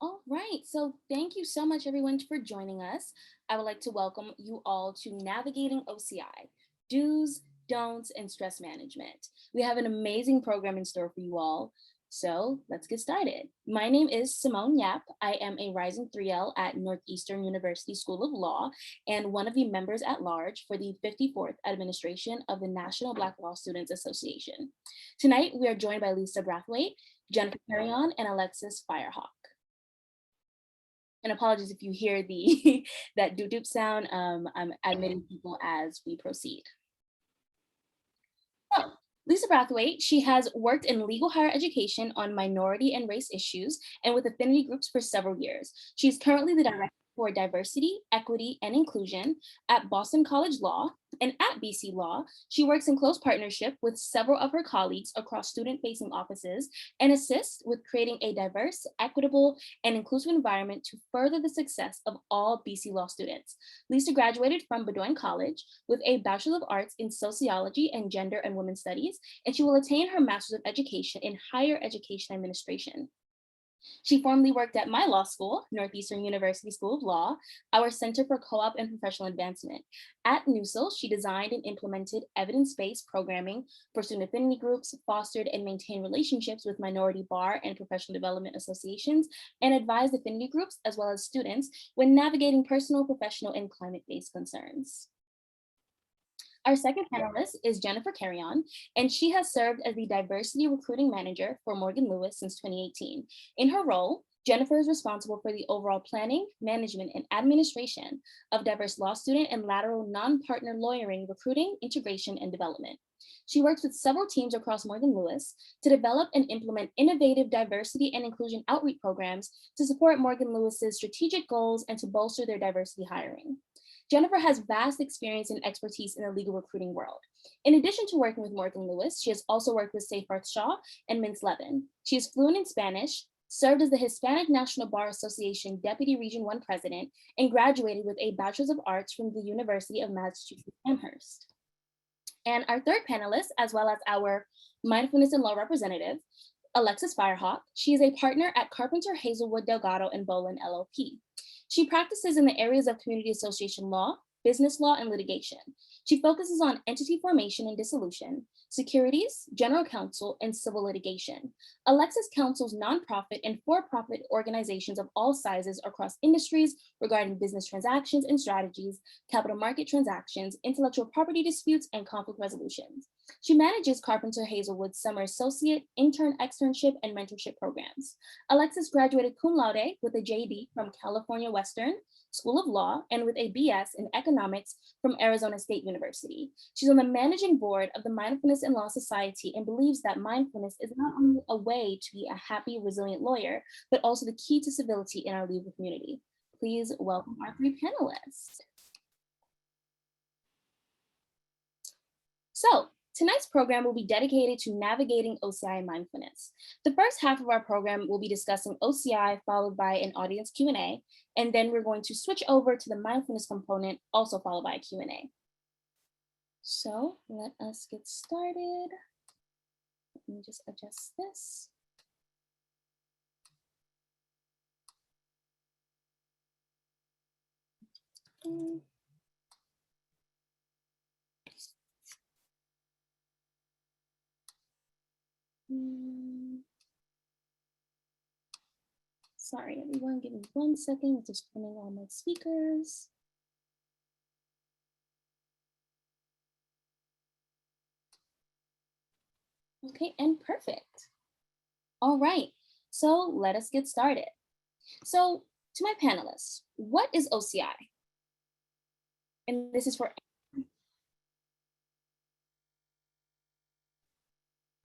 All right, so thank you so much everyone for joining us. I would like to welcome you all to Navigating OCI, Do's, Don'ts, and Stress Management. We have an amazing program in store for you all, so let's get started. My name is Simone Yap. I am a rising 3L at Northeastern University School of Law and one of the members at large for the 54th administration of the National Black Law Students Association. Tonight, we are joined by Lisa Brathwaite, Jennifer Carriòn, and Alexis Firehawk. And apologies if you hear the that doop doop sound. I'm admitting people as we proceed. So, Lisa Brathwaite, she has worked in legal higher education on minority and race issues and with affinity groups for several years. She's currently the director for diversity, equity, and inclusion at Boston College Law. And at BC Law, she works in close partnership with several of her colleagues across student-facing offices and assists with creating a diverse, equitable, and inclusive environment to further the success of all BC Law students. Lisa graduated from Bowdoin College with a Bachelor of Arts in Sociology and Gender and Women's Studies, and she will attain her Master's of Education in Higher Education Administration. She formerly worked at my law school, Northeastern University School of Law, our Center for Co-op and Professional Advancement. At NUSL, she designed and implemented evidence-based programming for student affinity groups, fostered and maintained relationships with minority bar and professional development associations, and advised affinity groups as well as students when navigating personal, professional, and climate-based concerns. Our second panelist is Jennifer Carriòn, and she has served as the Diversity Recruiting Manager for Morgan Lewis since 2018. In her role, Jennifer is responsible for the overall planning, management, and administration of diverse law student and lateral non-partner lawyering, recruiting, integration, and development. She works with several teams across Morgan Lewis to develop and implement innovative diversity and inclusion outreach programs to support Morgan Lewis's strategic goals and to bolster their diversity hiring. Jennifer has vast experience and expertise in the legal recruiting world. In addition to working with Morgan Lewis, she has also worked with Seyfarth Shaw and Mintz Levin. She is fluent in Spanish, served as the Hispanic National Bar Association Deputy Region 1 President, and graduated with a Bachelor's of Arts from the University of Massachusetts Amherst. And our third panelist, as well as our Mindfulness and Law representative, Alexis Firehawk. She is a partner at Carpenter Hazelwood Delgado and Bolin LLP. She practices in the areas of community association law, business law, and litigation. She focuses on entity formation and dissolution, securities, general counsel, and civil litigation. Alexis counsels nonprofit and for-profit organizations of all sizes across industries regarding business transactions and strategies, capital market transactions, intellectual property disputes, and conflict resolutions. She manages Carpenter Hazelwood's summer associate, intern, externship, and mentorship programs. Alexis graduated cum laude with a JD from California Western School of Law and with a BS in economics from Arizona State University. She's on the managing board of the Mindfulness and Law Society and believes that mindfulness is not only a way to be a happy, resilient lawyer, but also the key to civility in our legal community. Please welcome our three panelists. So, tonight's program will be dedicated to navigating OCI mindfulness. The first half of our program will be discussing OCI, followed by an audience Q&A, and then we're going to switch over to the mindfulness component, also followed by a Q&A. So let us get started. Let me just adjust this. Okay. Sorry, everyone, give me 1 second. I'm just turning on my speakers. Okay, and perfect. All right, so let us get started. So to my panelists, what is OCI? And this is for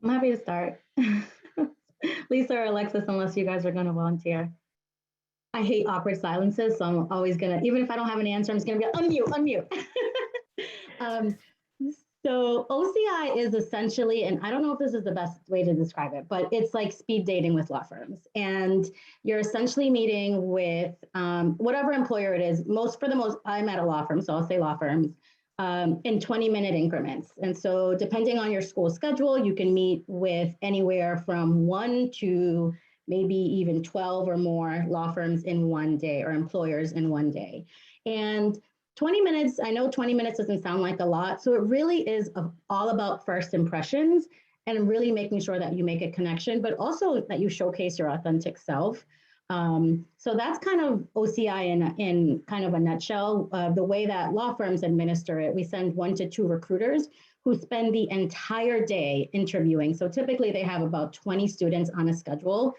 I'm happy to start. Lisa or Alexis, unless you guys are going to volunteer. I hate awkward silences, so I'm always going to, even if I don't have an answer, I'm just going to be unmute. So OCI is essentially, and I don't know if this is the best way to describe it, but it's like speed dating with law firms. And you're essentially meeting with whatever employer it is. I'm at a law firm, so I'll say law firms, in 20-minute increments. And so depending on your school schedule, you can meet with anywhere from 1 to maybe even 12 or more law firms in one day or employers in one day. And 20 minutes, I know 20 minutes doesn't sound like a lot. So it really is all about first impressions and really making sure that you make a connection, but also that you showcase your authentic self. So that's kind of OCI in kind of a nutshell. The way that law firms administer it, we send 1 to 2 recruiters who spend the entire day interviewing. So typically they have about 20 students on a schedule.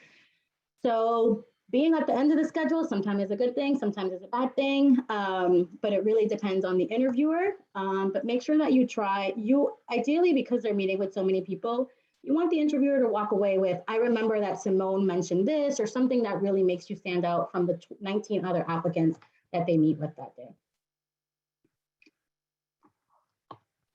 So being at the end of the schedule sometimes is a good thing, sometimes it's a bad thing, but it really depends on the interviewer. But make sure that you ideally, because they're meeting with so many people, you want the interviewer to walk away with, I remember that Simone mentioned this, or something that really makes you stand out from the 19 other applicants that they meet with that day.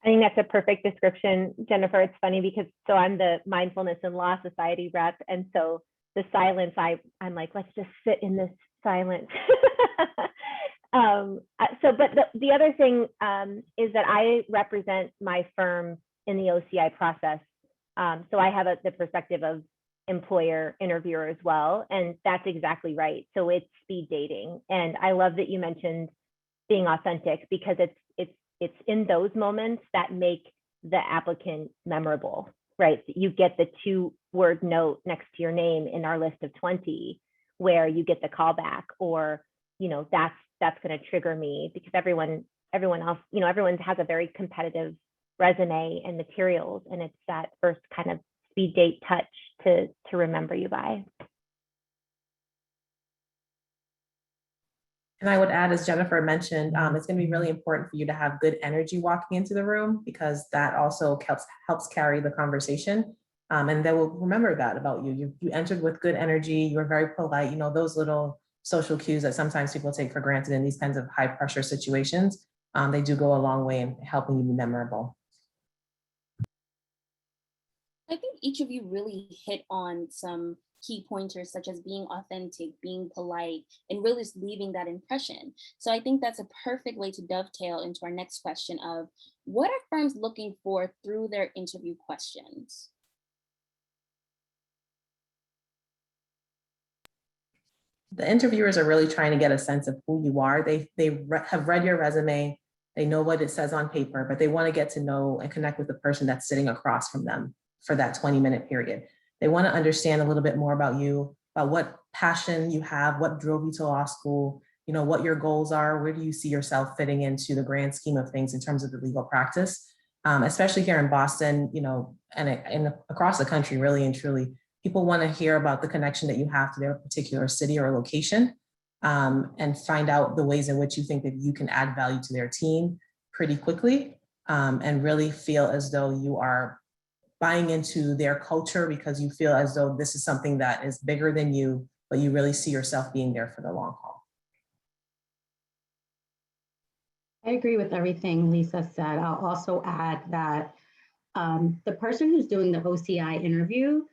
I think that's a perfect description, Jennifer. It's funny because I'm the Mindfulness and Law Society rep, and so the silence, I'm like, let's just sit in this silence. But the other thing is that I represent my firm in the OCI process. So I have the perspective of employer interviewer as well, and that's exactly right. So it's speed dating, and I love that you mentioned being authentic, because it's in those moments that make the applicant memorable, right? You get the 2-word note next to your name in our list of 20, where you get the callback, or that's going to trigger me, because everyone else, everyone has a very competitive resume and materials, and it's that first kind of speed date touch to remember you by. And I would add, as Jennifer mentioned, it's going to be really important for you to have good energy walking into the room, because that also helps carry the conversation. And they will remember that about you. You entered with good energy. You were very polite. Those little social cues that sometimes people take for granted in these kinds of high pressure situations, they do go a long way in helping you be memorable. I think each of you really hit on some key pointers, such as being authentic, being polite, and really just leaving that impression. So I think that's a perfect way to dovetail into our next question of, what are firms looking for through their interview questions? The interviewers are really trying to get a sense of who you are. They have read your resume. They know what it says on paper, but they want to get to know and connect with the person that's sitting across from them for that 20-minute period. They want to understand a little bit more about you, about what passion you have, what drove you to law school, what your goals are, where do you see yourself fitting into the grand scheme of things in terms of the legal practice, especially here in Boston, and across the country, really and truly. People want to hear about the connection that you have to their particular city or location, and find out the ways in which you think that you can add value to their team pretty quickly, and really feel as though you are buying into their culture, because you feel as though this is something that is bigger than you, but you really see yourself being there for the long haul. I agree with everything Lisa said. I'll also add that the person who's doing the OCI interview,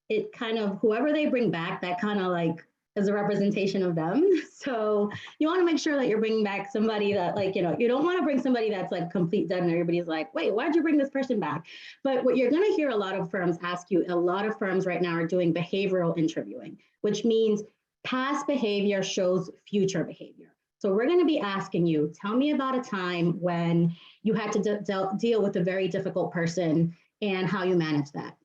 it kind of, whoever they bring back, that kind of like is a representation of them. So you want to make sure that you're bringing back somebody that, like, you don't want to bring somebody that's like complete dead and everybody's like, wait, why'd you bring this person back? But what you're going to hear a lot of firms ask you, a lot of firms right now are doing behavioral interviewing, which means past behavior shows future behavior. So we're going to be asking you, tell me about a time when you had to deal with a very difficult person and how you managed that.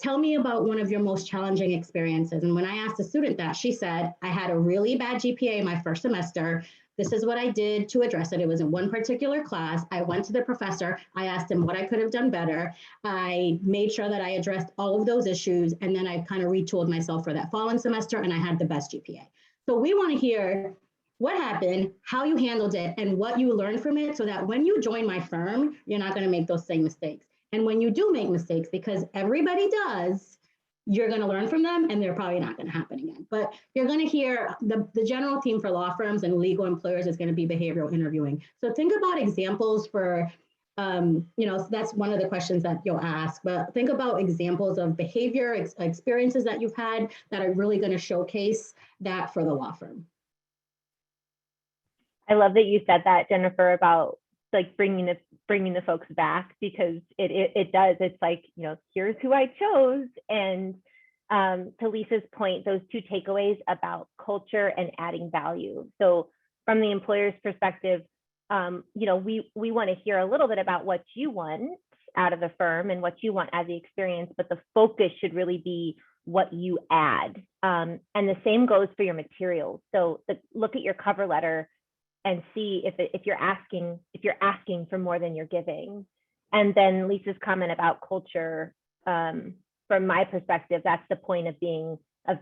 Tell me about one of your most challenging experiences. And when I asked a student that, she said, I had a really bad GPA my first semester. This is what I did to address it. It was in one particular class. I went to the professor. I asked him what I could have done better. I made sure that I addressed all of those issues. And then I kind of retooled myself for that following semester, and I had the best GPA. So we want to hear what happened, how you handled it, and what you learned from it, so that when you join my firm, you're not going to make those same mistakes. And when you do make mistakes, because everybody does, you're going to learn from them, and they're probably not going to happen again. But you're going to hear the general theme for law firms and legal employers is going to be behavioral interviewing. So think about examples for, that's one of the questions that you'll ask, but think about examples of behavior, experiences that you've had that are really going to showcase that for the law firm. I love that you said that, Jennifer, about like bringing the folks back, because it does. It's like, here's who I chose, and to Lisa's point, those two takeaways about culture and adding value. So from the employer's perspective, we want to hear a little bit about what you want out of the firm and what you want as the experience, but the focus should really be what you add. And the same goes for your materials. So look at your cover letter and see if you're asking for more than you're giving. And then Lisa's comment about culture, from my perspective, that's the point of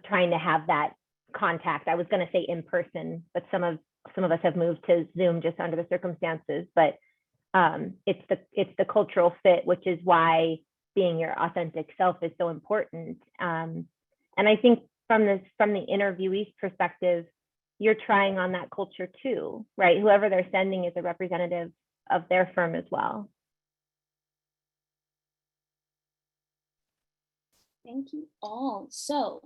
trying to have that contact. I was going to say in person, but some of us have moved to Zoom just under the circumstances. But it's the cultural fit, which is why being your authentic self is so important. And I think from the interviewee's perspective, you're trying on that culture too, right? Whoever they're sending is a representative of their firm as well. Thank you all. So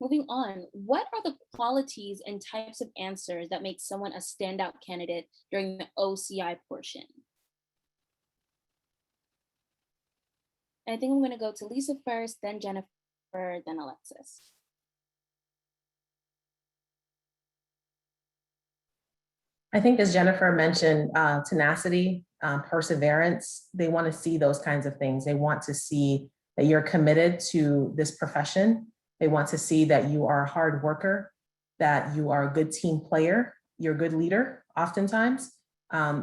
moving on, what are the qualities and types of answers that make someone a standout candidate during the OCI portion? I think I'm going to go to Lisa first, then Jennifer, then Alexis. I think, as Jennifer mentioned, tenacity, perseverance, they want to see those kinds of things. They want to see that you're committed to this profession. They want to see that you are a hard worker, that you are a good team player, you're a good leader, oftentimes.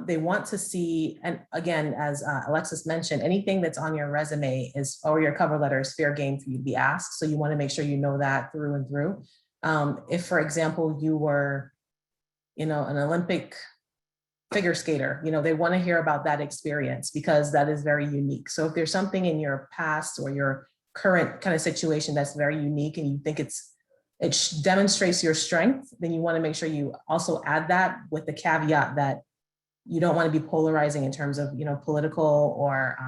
They want to see, and again, as Alexis mentioned, anything that's on your resume or your cover letter is fair game for you to be asked. So you want to make sure you know that through and through. If, for example, you were, an Olympic figure skater, they want to hear about that experience because that is very unique. So if there's something in your past or your current kind of situation that's very unique and you think it demonstrates your strength, then you want to make sure you also add that with the caveat that you don't want to be polarizing in terms of, political or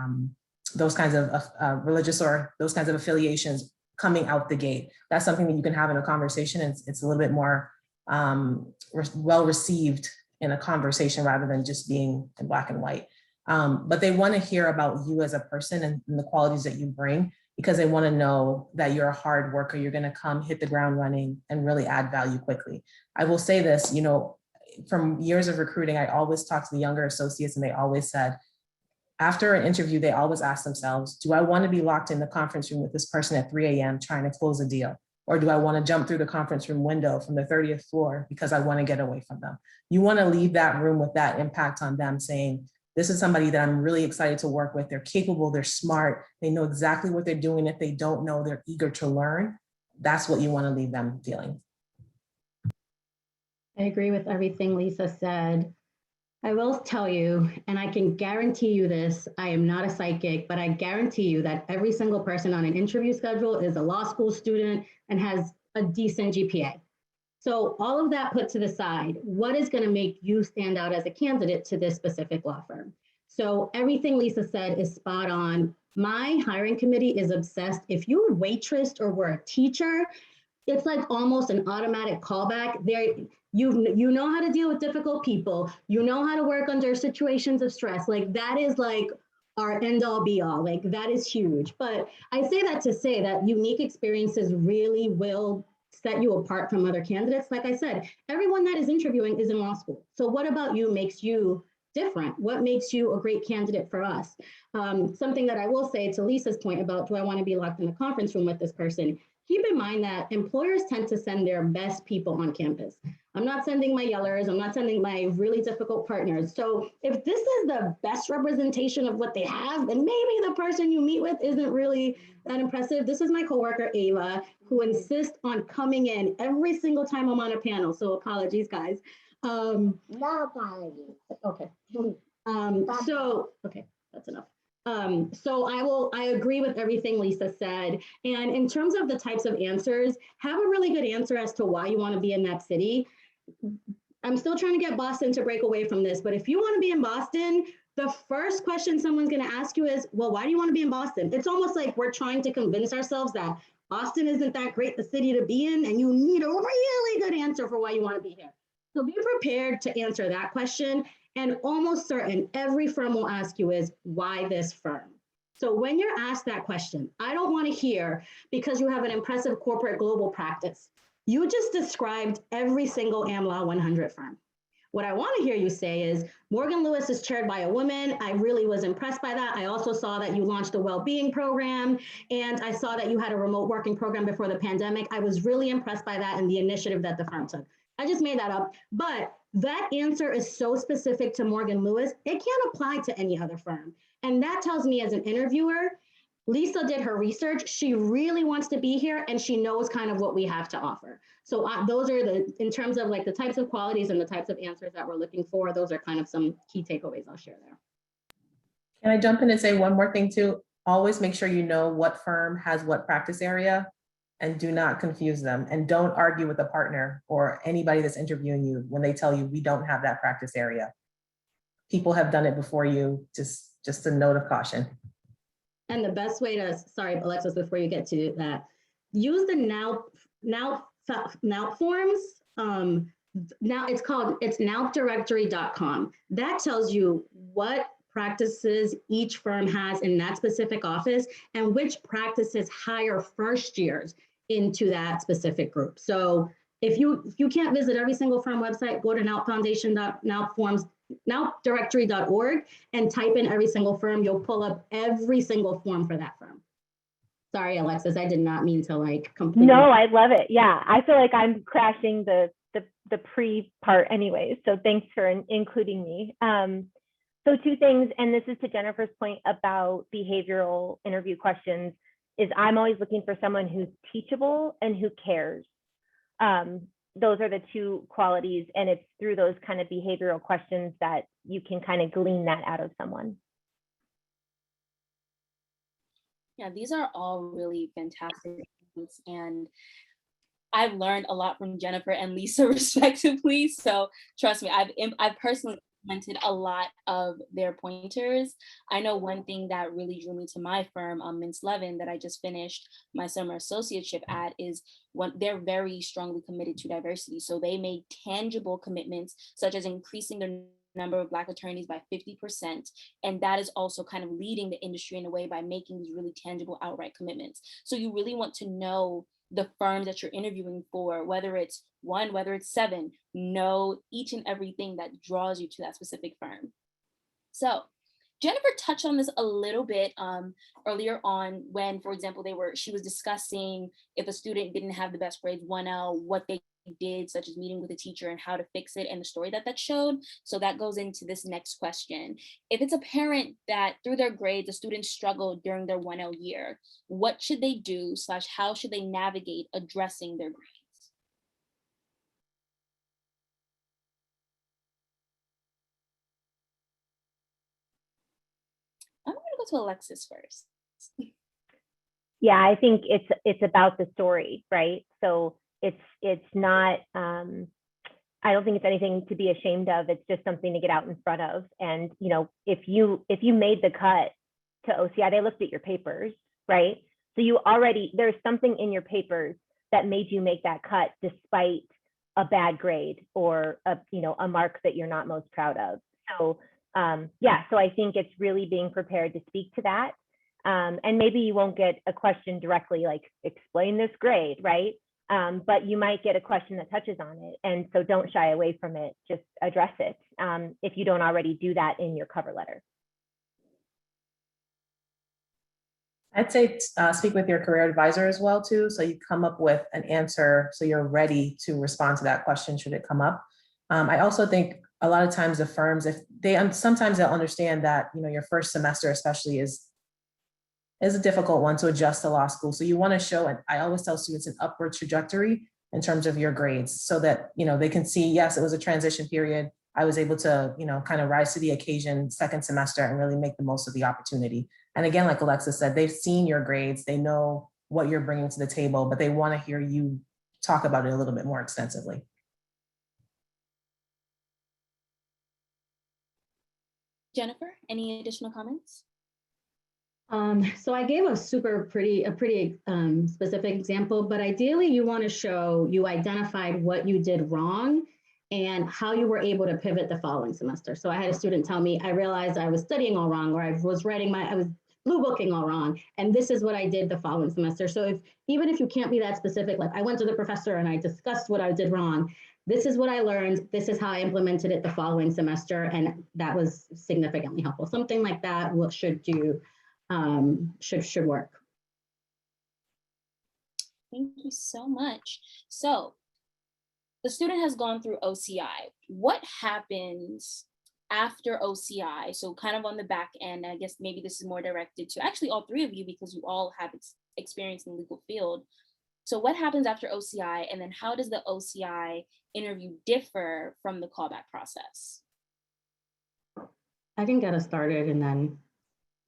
those kinds of religious or those kinds of affiliations coming out the gate. That's something that you can have in a conversation. And it's a little bit more well received in a conversation rather than just being in black and white. But they want to hear about you as a person and the qualities that you bring, because they want to know that you're a hard worker. You're going to come hit the ground running and really add value quickly. I will say this, from years of recruiting, I always talk to the younger associates and they always said, after an interview, they always ask themselves, do I want to be locked in the conference room with this person at 3 a.m. trying to close a deal? Or do I want to jump through the conference room window from the 30th floor because I want to get away from them? You want to leave that room with that impact on them, saying, this is somebody that I'm really excited to work with. They're capable, they're smart, they know exactly what they're doing. If they don't know, they're eager to learn. That's what you want to leave them feeling. I agree with everything Lisa said. I will tell you, and I can guarantee you this, I am not a psychic, but I guarantee you that every single person on an interview schedule is a law school student and has a decent GPA. So all of that put to the side, what is going to make you stand out as a candidate to this specific law firm? So everything Lisa said is spot on. My hiring committee is obsessed. If you waitressed or were a teacher, it's like almost an automatic callback. You know how to deal with difficult people. You know how to work under situations of stress. Like that is like our end all be all. Like that is huge. But I say that to say that unique experiences really will set you apart from other candidates. Like I said, everyone that is interviewing is in law school. So what about you makes you different? What makes you a great candidate for us? Something that I will say to Lisa's point about, do I want to be locked in the conference room with this person? Keep in mind that employers tend to send their best people on campus. I'm not sending my yellers. I'm not sending my really difficult partners. So if this is the best representation of what they have, then maybe the person you meet with isn't really that impressive. This is my coworker, Ava, who insists on coming in every single time I'm on a panel. So apologies, guys. No apologies. Okay. Okay, that's enough. So I agree with everything Lisa said. And in terms of the types of answers, have a really good answer as to why you want to be in that city. I'm still trying to get Boston to break away from this, but if you want to be in Boston, the first question someone's going to ask you is, well, why do you want to be in Boston? It's almost like we're trying to convince ourselves that Boston isn't that great the city to be in, and you need a really good answer for why you want to be here. So be prepared to answer that question. And almost certain every firm will ask you is, why this firm? So when you're asked that question, I don't want to hear because you have an impressive corporate global practice. You just described every single AmLaw 100 firm. What I want to hear you say is Morgan Lewis is chaired by a woman. I really was impressed by that. I also saw that you launched a well-being program, and I saw that you had a remote working program before the pandemic. I was really impressed by that and the initiative that the firm took. I just made that up, but that answer is so specific to Morgan Lewis, it can't apply to any other firm. And that tells me as an interviewer, Lisa did her research. She really wants to be here and she knows kind of what we have to offer. So those are in terms of like the types of qualities and the types of answers that we're looking for, those are kind of some key takeaways I'll share there. Can I jump in and say one more thing too? Always make sure you know what firm has what practice area and do not confuse them. And don't argue with a partner or anybody that's interviewing you when they tell you we don't have that practice area. People have done it before you, just a note of caution. And the best way to, sorry, Alexis, before you get to that, use the now forms. Now it's nowdirectory.com. That tells you what practices each firm has in that specific office and which practices hire first years into that specific group. So if you can't visit every single firm website, go to nowdirectory.org and type in every single firm. You'll pull up every single form for that firm. Sorry, Alexis, I did not mean to like completely. No, I love it. Yeah, I feel like I'm crashing the pre part anyways. So thanks for including me. So two things, and this is to Jennifer's point about behavioral interview questions, is I'm always looking for someone who's teachable and who cares. Those are the two qualities, and it's through those kind of behavioral questions that you can kind of glean that out of someone. Yeah, these are all really fantastic things, and I've learned a lot from Jennifer and Lisa respectively. So trust me, I've personally implemented a lot of their pointers. I know one thing that really drew me to my firm, Mintz Levin, that I just finished my summer associateship at, is they're very strongly committed to diversity. So they made tangible commitments, such as increasing their number of Black attorneys by 50%. And that is also kind of leading the industry in a way by making these really tangible outright commitments. So you really want to know the firms that you're interviewing for, whether it's one, whether it's seven, know each and everything that draws you to that specific firm. So Jennifer touched on this a little bit earlier on when, for example, she was discussing if a student didn't have the best grades 1L, what they did, such as meeting with a teacher and how to fix it, and the story that showed. So that goes into this next question. If it's apparent that through their grades, the students struggled during their 1L year, what should they do / how should they navigate addressing their grades? I'm going to go to Alexis first. Yeah, I think it's about the story, right? So it's not, I don't think it's anything to be ashamed of. It's just something to get out in front of. And, you know, if you made the cut to OCI, they looked at your papers, right? So there's something in your papers that made you make that cut despite a bad grade or a mark that you're not most proud of. So so I think it's really being prepared to speak to that. And maybe you won't get a question directly like explain this grade, right? But you might get a question that touches on it. And so don't shy away from it, just address it if you don't already do that in your cover letter. I'd say speak with your career advisor as well too, so you come up with an answer so you're ready to respond to that question should it come up. I also think a lot of times the firms, sometimes they'll understand that your first semester especially is a difficult one to adjust to law school. So you want to show, and I always tell students, an upward trajectory in terms of your grades so that they can see, yes, it was a transition period. I was able to kind of rise to the occasion second semester and really make the most of the opportunity. And again, like Alexis said, they've seen your grades, they know what you're bringing to the table, but they want to hear you talk about it a little bit more extensively. Jennifer, any additional comments? So I gave a pretty specific example, but ideally you want to show you identified what you did wrong and how you were able to pivot the following semester. So I had a student tell me, I realized I was studying all wrong, or I was blue booking all wrong. And this is what I did the following semester. So even if you can't be that specific, like I went to the professor and I discussed what I did wrong, this is what I learned, this is how I implemented it the following semester, and that was significantly helpful. Something like that should work. Thank you so much. So the student has gone through OCI. What happens after OCI? So kind of on the back end, I guess maybe this is more directed to actually all three of you because you all have experience in the legal field. So what happens after OCI, and then how does the OCI interview differ from the callback process? I can get us started and then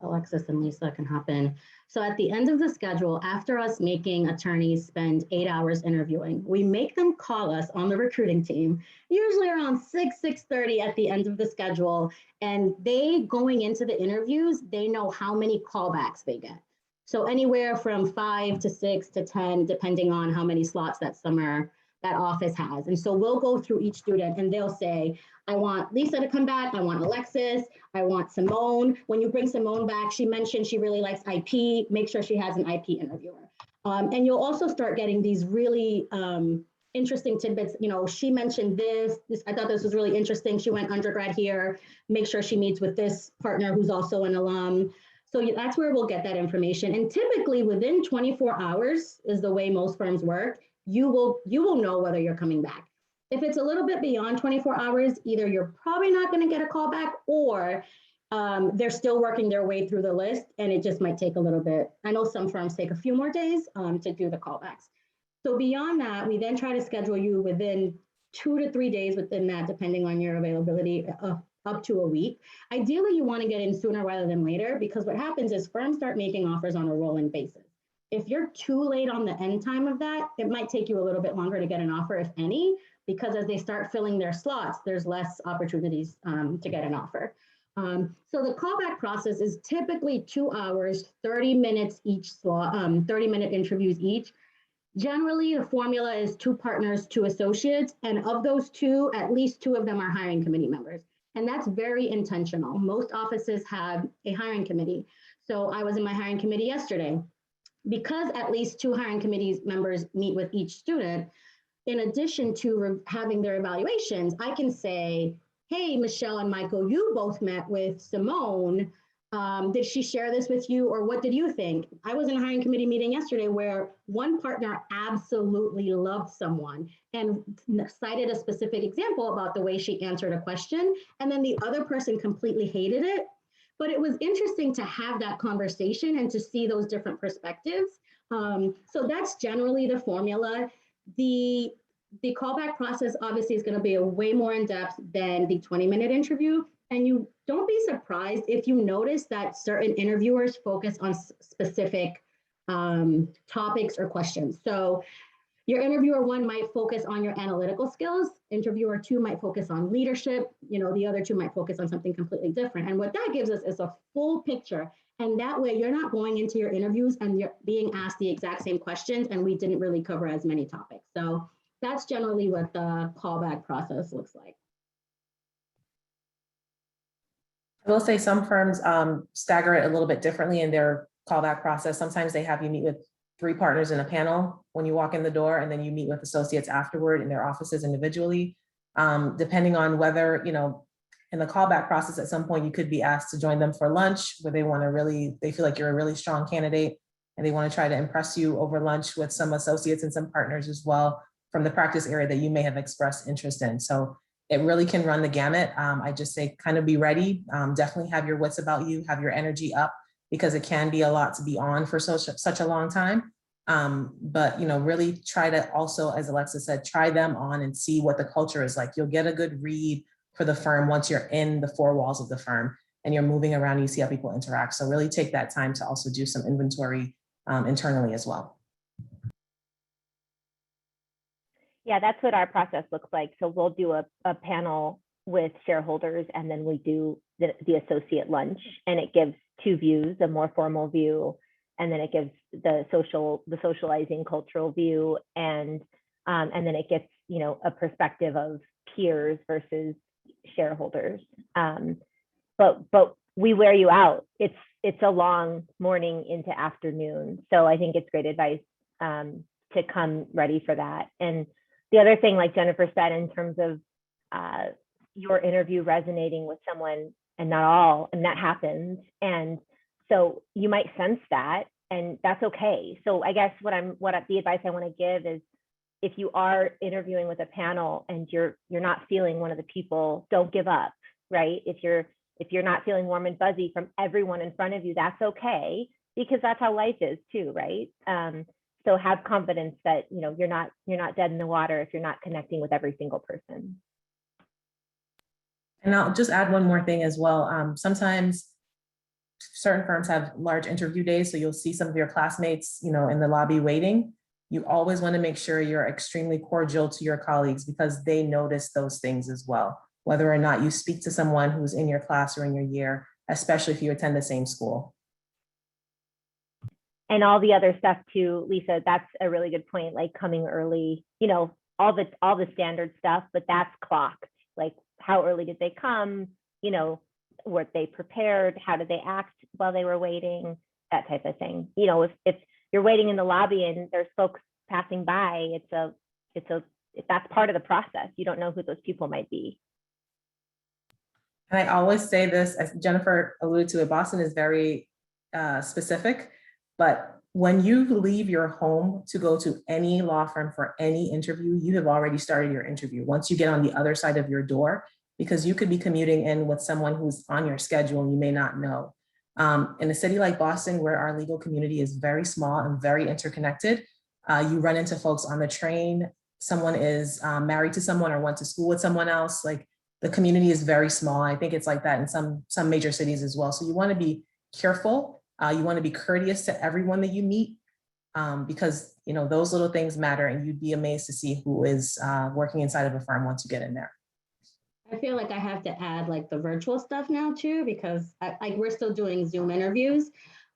Alexis and Lisa can hop in. So at the end of the schedule, after us making attorneys spend 8 hours interviewing, we make them call us on the recruiting team, usually around 6:30 at the end of the schedule. And they, going into the interviews, they know how many callbacks they get. So anywhere from 5 to 6 to 10, depending on how many slots that summer that office has. And so we'll go through each student and they'll say, I want Lisa to come back. I want Alexis. I want Simone. When you bring Simone back, she mentioned she really likes IP. Make sure she has an IP interviewer. And you'll also start getting these really interesting tidbits. You know, she mentioned this. I thought this was really interesting. She went undergrad here. Make sure she meets with this partner who's also an alum. So that's where we'll get that information. And typically within 24 hours is the way most firms work. You will know whether you're coming back. If it's a little bit beyond 24 hours, either you're probably not going to get a call back, or they're still working their way through the list and it just might take a little bit. I know some firms take a few more days to do the callbacks. So beyond that, we then try to schedule you within 2 to 3 days within that, depending on your availability, up to a week. Ideally, you want to get in sooner rather than later, because what happens is firms start making offers on a rolling basis. If you're too late on the end time of that, it might take you a little bit longer to get an offer, if any, because as they start filling their slots, there's less opportunities to get an offer. So the callback process is typically 2 hours, 30 minutes each slot, 30-minute interviews each. Generally, the formula is 2 partners, 2 associates, and of those 2, at least 2 of them are hiring committee members. And that's very intentional. Most offices have a hiring committee. So I was in my hiring committee yesterday. Because at least 2 hiring committee members meet with each student, in addition to having their evaluations, I can say, hey, Michelle and Michael, you both met with Simone. Did she share this with you, or what did you think? I was in a hiring committee meeting yesterday where one partner absolutely loved someone and cited a specific example about the way she answered a question, and then the other person completely hated it. But it was interesting to have that conversation and to see those different perspectives. So that's generally the formula. The callback process obviously is going to be a way more in depth than the 20-minute interview. And you don't be surprised if you notice that certain interviewers focus on specific topics or questions. So your interviewer 1 might focus on your analytical skills. Interviewer 2 might focus on leadership. You know, the other 2 might focus on something completely different. And what that gives us is a full picture. And that way you're not going into your interviews and you're being asked the exact same questions and we didn't really cover as many topics. So that's generally what the callback process looks like. I will say some firms stagger it a little bit differently in their callback process. Sometimes they have you meet with 3 partners in a panel when you walk in the door, and then you meet with associates afterward in their offices individually. Depending on whether, you know, in the callback process, at some point you could be asked to join them for lunch, where they feel like you're a really strong candidate and they want to try to impress you over lunch with some associates and some partners as well from the practice area that you may have expressed interest in. So it really can run the gamut. I just say kind of be ready. Definitely have your wits about you, have your energy up, because it can be a lot to be on for such a long time. But, you know, really try to also, as Alexa said, try them on and see what the culture is like. You'll get a good read for the firm once you're in the 4 walls of the firm and you're moving around, you see how people interact. So really take that time to also do some inventory internally as well. Yeah, that's what our process looks like. So we'll do a panel with shareholders, and then we do the associate lunch, and it gives 2 views, a more formal view, and then it gives the socializing cultural view, and then it gets, you know, a perspective of peers versus shareholders. But we wear you out. It's a long morning into afternoon. So I think it's great advice to come ready for that. And the other thing, like Jennifer said, in terms of your interview resonating with someone and not all, and that happens. And so you might sense that, and that's okay. So I guess the advice I want to give is, if you are interviewing with a panel and you're not feeling one of the people, don't give up, right? If you're not feeling warm and fuzzy from everyone in front of you, that's okay, because that's how life is too, right? So have confidence that you're not dead in the water if you're not connecting with every single person. And I'll just add one more thing as well. Sometimes certain firms have large interview days, so you'll see some of your classmates, in the lobby waiting. You always want to make sure you're extremely cordial to your colleagues, because they notice those things as well, whether or not you speak to someone who's in your class or in your year, especially if you attend the same school. And all the other stuff too, Lisa, that's a really good point, like coming early, all the standard stuff, but that's clocked. Like, how early did they come? Were they prepared? How did they act while they were waiting? That type of thing. If you're waiting in the lobby and there's folks passing by, that's part of the process. You don't know who those people might be. And I always say this, as Jennifer alluded to it, Boston is very specific, but when you leave your home to go to any law firm for any interview, you have already started your interview once you get on the other side of your door, because you could be commuting in with someone who's on your schedule and you may not know. In a city like Boston, where our legal community is very small and very interconnected, you run into folks on the train, someone is married to someone or went to school with someone else. Like, the community is very small. I think it's like that in some major cities as well. So you want to be careful. You want to be courteous to everyone that you meet, because those little things matter, and you'd be amazed to see who is working inside of a firm once you get in there. I feel like I have to add like the virtual stuff now too, because we're still doing Zoom interviews.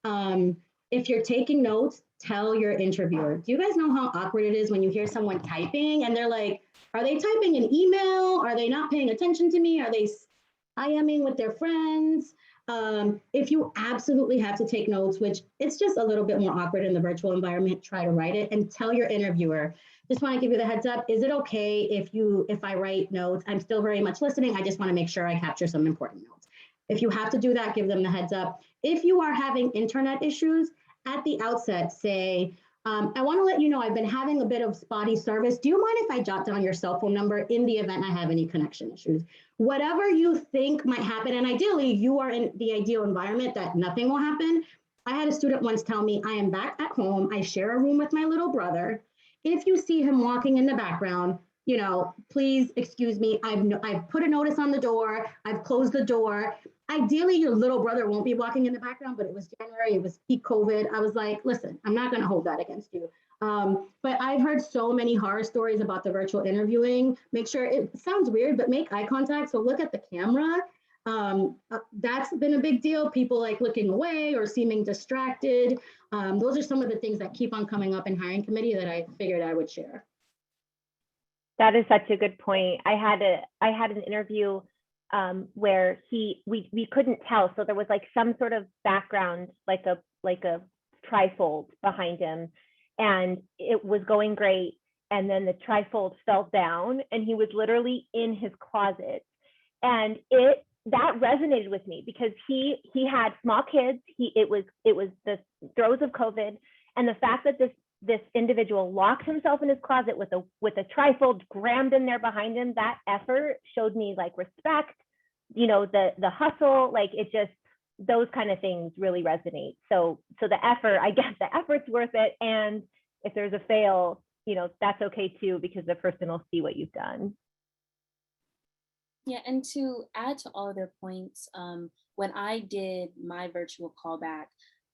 If you're taking notes, tell your interviewer. Do you guys know how awkward it is when you hear someone typing and they're like, are they typing an email? Are they not paying attention to me? Are they IMing with their friends? If you absolutely have to take notes, which it's just a little bit more awkward in the virtual environment, try to write it and tell your interviewer. Just want to give you the heads up. Is it okay if I write notes? I'm still very much listening. I just want to make sure I capture some important notes. If you have to do that, give them the heads up. If you are having internet issues, at the outset, say, I want to let you know I've been having a bit of spotty service. Do you mind if I jot down your cell phone number in the event I have any connection issues? Whatever you think might happen, and ideally you are in the ideal environment that nothing will happen. I had a student once tell me, I am back at home. I share a room with my little brother. If you see him walking in the background, please excuse me. I've put a notice on the door. I've closed the door. Ideally, your little brother won't be walking in the background, but it was January, it was peak COVID. I was like, listen, I'm not going to hold that against you. But I've heard so many horror stories about the virtual interviewing. Make sure, it sounds weird, but make eye contact. So look at the camera. That's been a big deal. People like looking away or seeming distracted. Those are some of the things that keep on coming up in hiring committee that I figured I would share. That is such a good point. I had an interview where we couldn't tell. So there was like some sort of background, like a trifold behind him, and it was going great. And then the trifold fell down, and he was literally in his closet. And that resonated with me because he had small kids. It was the throes of COVID, and the fact that this individual locked himself in his closet with a trifold crammed in there behind him, that effort showed me like respect, the hustle, like it just, those kind of things really resonate. So the effort, I guess the effort's worth it. And if there's a fail, that's okay too, because the person will see what you've done. Yeah, and to add to all of their points, when I did my virtual callback,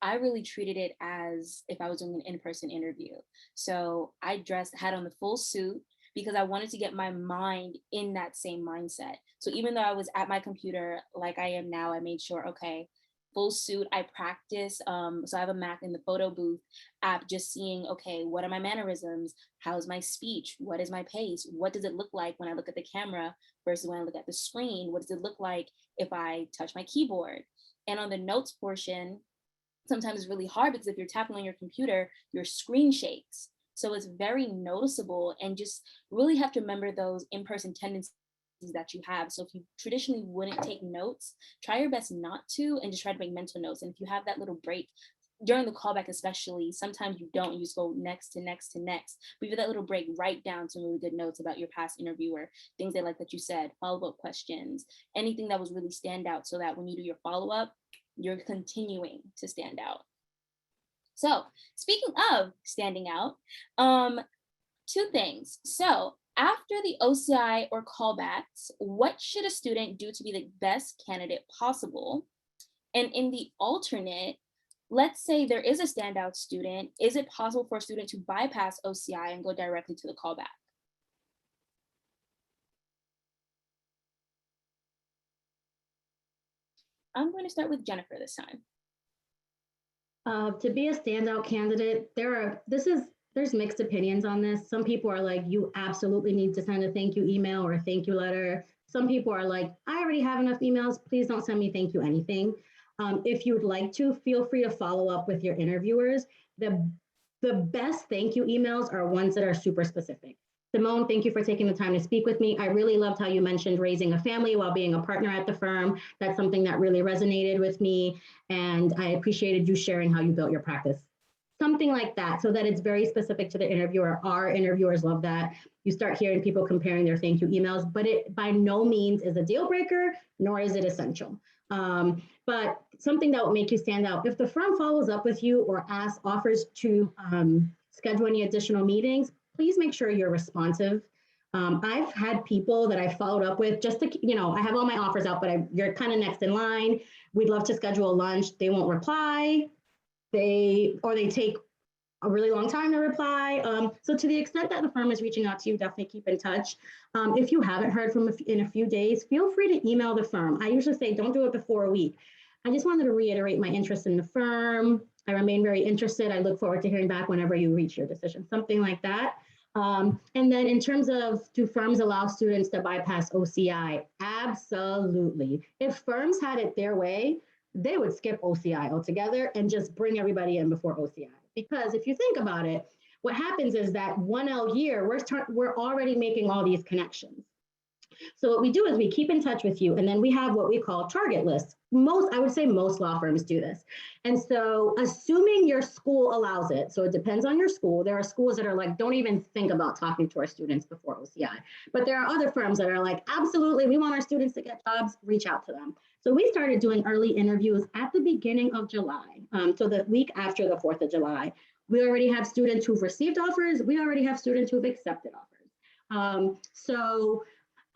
I really treated it as if I was doing an in-person interview. So I had on the full suit because I wanted to get my mind in that same mindset. So even though I was at my computer like I am now, I made sure, okay, full suit, I practice. So I have a Mac in the photo booth app, just seeing, okay, what are my mannerisms? How's my speech? What is my pace? What does it look like when I look at the camera versus when I look at the screen? What does it look like if I touch my keyboard? And on the notes portion, sometimes it's really hard because if you're tapping on your computer, your screen shakes. So it's very noticeable, and just really have to remember those in-person tendencies that you have. So if you traditionally wouldn't take notes, try your best not to, and just try to make mental notes. And if you have that little break during the callback, especially, sometimes you don't, you just go next to next to next. But with that little break, write down some really good notes about your past interviewer, things they like that you said, follow-up questions, anything that was really stand out, so that when you do your follow-up, you're continuing to stand out. So speaking of standing out, two things. So after the OCI or callbacks, what should a student do to be the best candidate possible? And in the alternate, let's say there is a standout student, is it possible for a student to bypass OCI and go directly to the callback? I'm going to start with Jennifer this time. To be a standout candidate, there's mixed opinions on this. Some people are like, you absolutely need to send a thank you email or a thank you letter. Some people are like, I already have enough emails. Please don't send me thank you anything. If you would like to, feel free to follow up with your interviewers. The best thank you emails are ones that are super specific. Simone, thank you for taking the time to speak with me. I really loved how you mentioned raising a family while being a partner at the firm. That's something that really resonated with me. And I appreciated you sharing how you built your practice. Something like that, so that it's very specific to the interviewer. Our interviewers love that. You start hearing people comparing their thank you emails, but it by no means is a deal breaker, nor is it essential. But something that will make you stand out. If the firm follows up with you or offers to schedule any additional meetings, please make sure you're responsive. I've had people that I followed up with just to, I have all my offers out, but you're kind of next in line. We'd love to schedule a lunch. They won't reply. They take a really long time to reply. So to the extent that the firm is reaching out to you, definitely keep in touch. If you haven't heard from in a few days, feel free to email the firm. I usually say don't do it before a week. I just wanted to reiterate my interest in the firm. I remain very interested. I look forward to hearing back whenever you reach your decision, something like that. And then in terms of, do firms allow students to bypass OCI? Absolutely. If firms had it their way, they would skip OCI altogether and just bring everybody in before OCI. Because if you think about it, what happens is that 1L year, we're already making all these connections. So what we do is we keep in touch with you, and then we have what we call target lists. I would say most law firms do this. And so assuming your school allows it, so it depends on your school. There are schools that are like, don't even think about talking to our students before OCI. But there are other firms that are like, absolutely, we want our students to get jobs, reach out to them. So we started doing early interviews at the beginning of July, so the week after the 4th of July. We already have students who've received offers. We already have students who've accepted offers.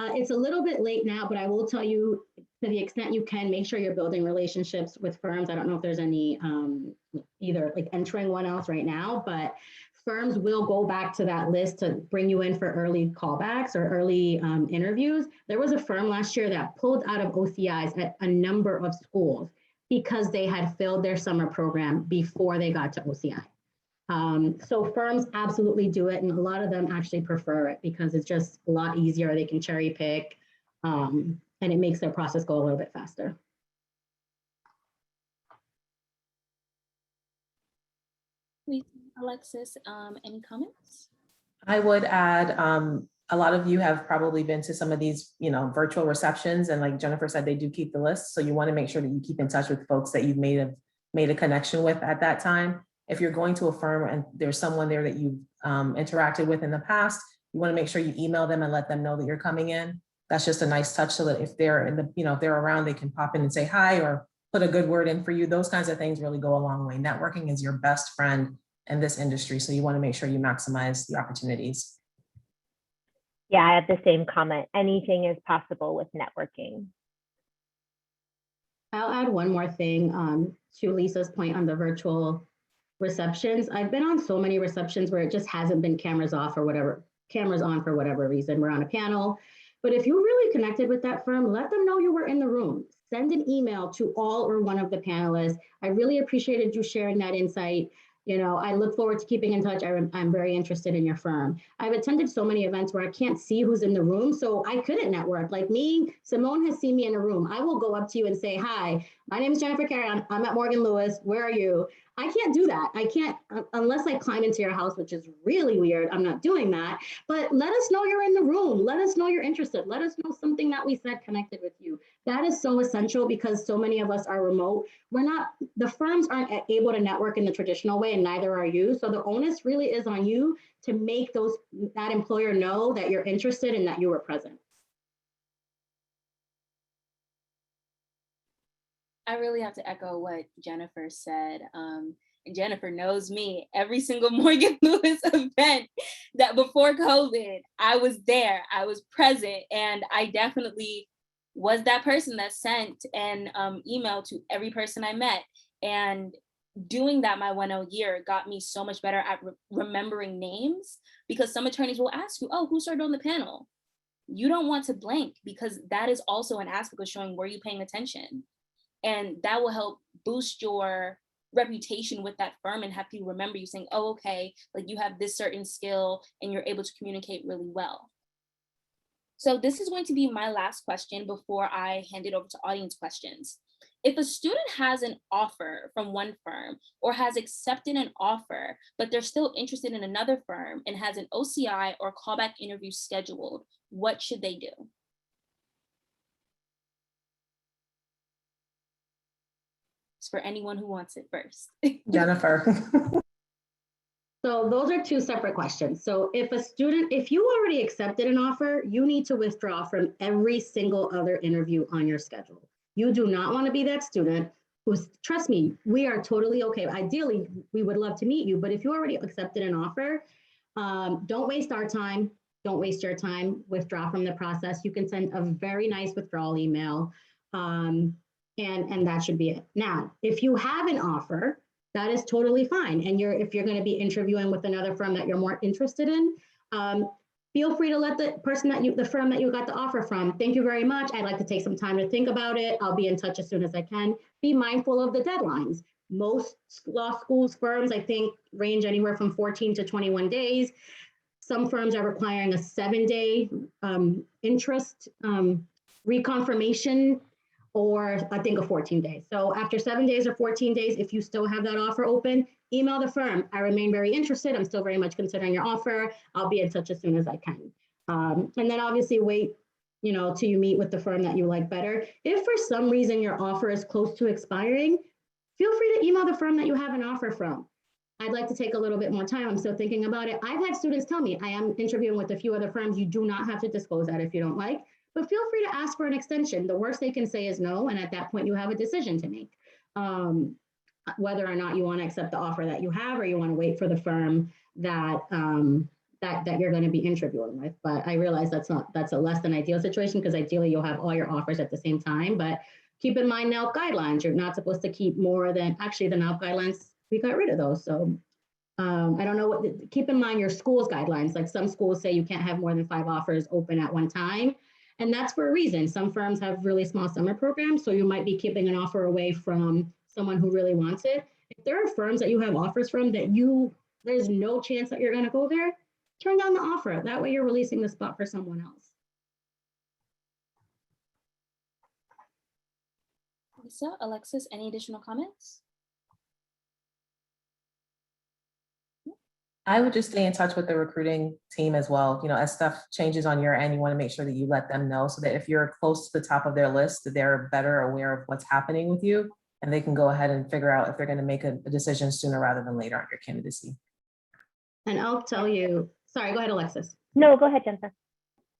It's a little bit late now, but I will tell you, to the extent you can, make sure you're building relationships with firms. I don't know if there's any either like entering one else right now, but firms will go back to that list to bring you in for early callbacks or early interviews. There was a firm last year that pulled out of OCIs at a number of schools because they had filled their summer program before they got to OCI. So firms absolutely do it, and a lot of them actually prefer it because it's just a lot easier. They can cherry pick, and it makes their process go a little bit faster. Alexis, any comments? I would add, a lot of you have probably been to some of these, virtual receptions, and like Jennifer said, they do keep the list. So you want to make sure that you keep in touch with folks that you've made a connection with at that time. If you're going to a firm and there's someone there that you've interacted with in the past, you want to make sure you email them and let them know that you're coming in. That's just a nice touch, so that if they're if they're around, they can pop in and say hi or put a good word in for you. Those kinds of things really go a long way. Networking is your best friend in this industry, so you want to make sure you maximize the opportunities. Yeah, I have the same comment. Anything is possible with networking. I'll add one more thing to Lisa's point on the virtual receptions. I've been on so many receptions where it just hasn't been cameras on for whatever reason. We're on a panel. But if you really connected with that firm, let them know you were in the room. Send an email to all or one of the panelists. I really appreciated you sharing that insight. I look forward to keeping in touch. I'm very interested in your firm. I've attended so many events where I can't see who's in the room, so I couldn't network. Like me, Simone has seen me in a room. I will go up to you and say, hi, my name is Jennifer Carriòn. I'm at Morgan Lewis. Where are you? I can't do that. I can't, unless I climb into your house, which is really weird. I'm not doing that. But let us know you're in the room. Let us know you're interested. Let us know something that we said connected with you. That is so essential because so many of us are remote. The firms aren't able to network in the traditional way, and neither are you. So the onus really is on you to make that employer know that you're interested and that you were present. I really have to echo what Jennifer said. And Jennifer knows me. Every single Morgan Lewis event that before COVID, I was there, I was present, and I definitely was that person that sent an email to every person I met. And doing that my 1L year got me so much better at remembering names, because some attorneys will ask you, oh, who served on the panel? You don't want to blank, because that is also an aspect of showing, were you paying attention? And that will help boost your reputation with that firm and have people remember you, saying, oh, okay, like you have this certain skill and you're able to communicate really well. So this is going to be my last question before I hand it over to audience questions. If a student has an offer from one firm or has accepted an offer, but they're still interested in another firm and has an OCI or callback interview scheduled, what should they do? It's for anyone who wants it first. Jennifer. So those are two separate questions. So if you already accepted an offer, you need to withdraw from every single other interview on your schedule. You do not want to be that student who's, trust me, we are totally okay. Ideally, we would love to meet you, but if you already accepted an offer, don't waste our time. Don't waste your time. Withdraw from the process. You can send a very nice withdrawal email, and that should be it. Now, if you have an offer, that is totally fine. And if you're going to be interviewing with another firm that you're more interested in, feel free to let the firm that you got the offer from, thank you very much. I'd like to take some time to think about it. I'll be in touch as soon as I can. Be mindful of the deadlines. Most law schools firms, I think, range anywhere from 14 to 21 days. Some firms are requiring a 7-day interest reconfirmation, or I think a 14 days. So after 7 days or 14 days, if you still have that offer open, email the firm. I remain very interested. I'm still very much considering your offer. I'll be in touch as soon as I can. And then obviously wait, till you meet with the firm that you like better. If for some reason your offer is close to expiring, feel free to email the firm that you have an offer from. I'd like to take a little bit more time. I'm still thinking about it. I've had students tell me, I am interviewing with a few other firms. You do not have to disclose that if you don't like. But feel free to ask for an extension. The worst they can say is no, and at that point you have a decision to make, whether or not you want to accept the offer that you have, or you want to wait for the firm that you're going to be interviewing with. But I realize that's a less than ideal situation, because ideally you'll have all your offers at the same time. But keep in mind NELP guidelines. You're not supposed to keep more than, actually the NELP guidelines, we got rid of those. So I don't know keep in mind your school's guidelines. Like some schools say you can't have more than 5 offers open at one time. And that's for a reason. Some firms have really small summer programs, so you might be keeping an offer away from someone who really wants it. If there are firms that you have offers from that there's no chance that you're going to go there, turn down the offer. That way you're releasing the spot for someone else. Lisa, Alexis, any additional comments? I would just stay in touch with the recruiting team as well. As stuff changes on your end, you want to make sure that you let them know, so that if you're close to the top of their list, that they're better aware of what's happening with you, and they can go ahead and figure out if they're going to make a decision sooner rather than later on your candidacy. And I'll tell you, sorry, go ahead, Alexis. No, go ahead, Jennifer.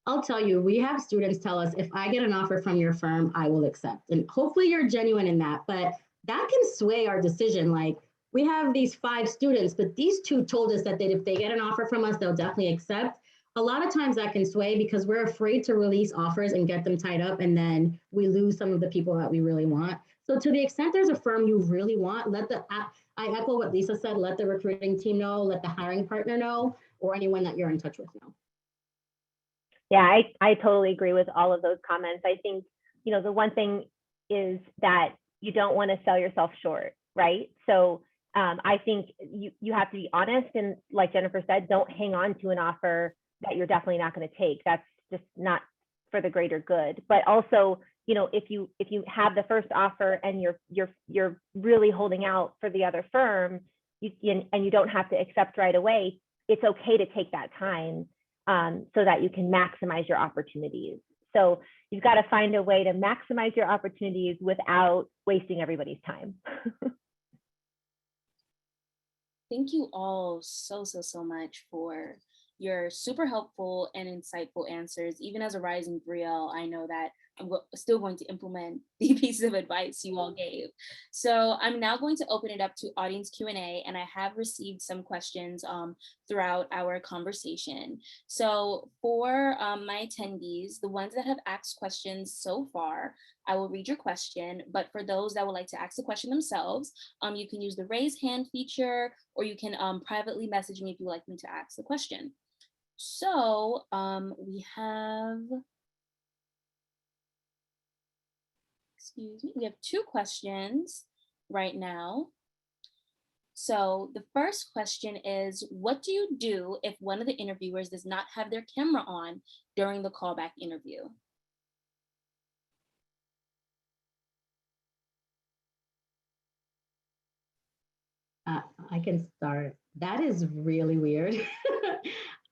I'll tell you, we have students tell us, if I get an offer from your firm, I will accept. And hopefully you're genuine in that, but that can sway our decision. Like, we have these 5 students, but these 2 told us that if they get an offer from us, they'll definitely accept. A lot of times that can sway because we're afraid to release offers and get them tied up, and then we lose some of the people that we really want. So to the extent there's a firm you really want, I echo what Lisa said, let the recruiting team know, let the hiring partner know, or anyone that you're in touch with know. Yeah, I totally agree with all of those comments. I think, the one thing is that you don't want to sell yourself short, right? So I think you have to be honest, and like Jennifer said, don't hang on to an offer that you're definitely not going to take. That's just not for the greater good. But also if you have the first offer and you're really holding out for the other firm, and you don't have to accept right away, it's okay to take that time so that you can maximize your opportunities. So you've got to find a way to maximize your opportunities without wasting everybody's time. Thank you all so much for your super helpful and insightful answers. Even as a rising 3L, I know that I'm still going to implement the pieces of advice you all gave. So I'm now going to open it up to audience Q&A, and I have received some questions throughout our conversation. So for my attendees, the ones that have asked questions so far, I will read your question, but for those that would like to ask the question themselves, you can use the raise hand feature, or you can privately message me if you would like me to ask the question. So we have, we have 2 questions right now. So the first question is, what do you do if one of the interviewers does not have their camera on during the callback interview? I can start. That is really weird.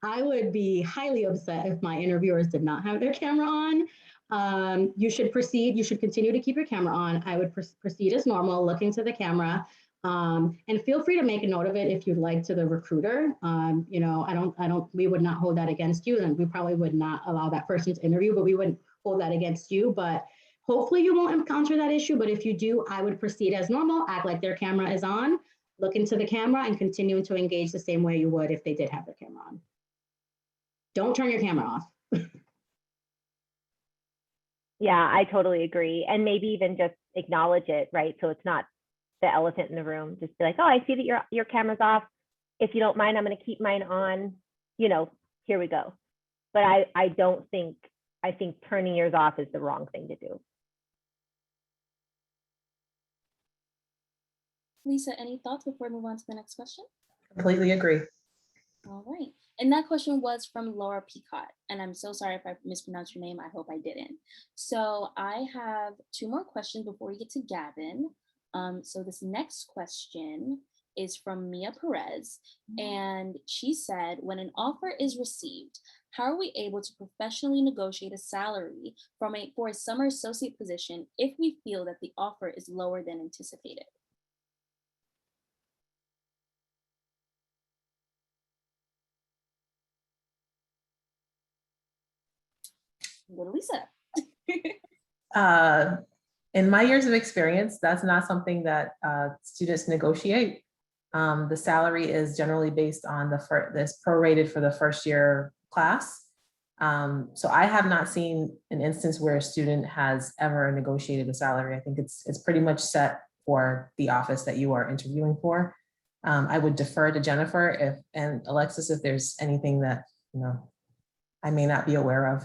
I would be highly upset if my interviewers did not have their camera on. You should proceed. You should continue to keep your camera on. I would proceed as normal, look into the camera, and feel free to make a note of it if you'd like to the recruiter. We would not hold that against you, and we probably would not allow that person to interview, but we wouldn't hold that against you. But hopefully you won't encounter that issue. But if you do, I would proceed as normal, act like their camera is on, look into the camera, and continue to engage the same way you would if they did have their camera on. Don't turn your camera off. Yeah, I totally agree. And maybe even just acknowledge it, right? So it's not the elephant in the room. Just be like, oh, I see that your camera's off. If you don't mind, I'm going to keep mine on. Here we go. But I think turning yours off is the wrong thing to do. Lisa, any thoughts before we move on to the next question? Completely agree. All right. And that question was from Laura Peacock. And I'm so sorry if I mispronounced your name. I hope I didn't. So I have 2 more questions before we get to Gavin. So this next question is from Mia Perez. And she said, when an offer is received, how are we able to professionally negotiate a salary for a summer associate position if we feel that the offer is lower than anticipated? Go to Lisa. In my years of experience, that's not something that students negotiate. The salary is generally based on this prorated for the first year class. So I have not seen an instance where a student has ever negotiated a salary. I think it's pretty much set for the office that you are interviewing for. I would defer to Jennifer and Alexis if there's anything that I may not be aware of.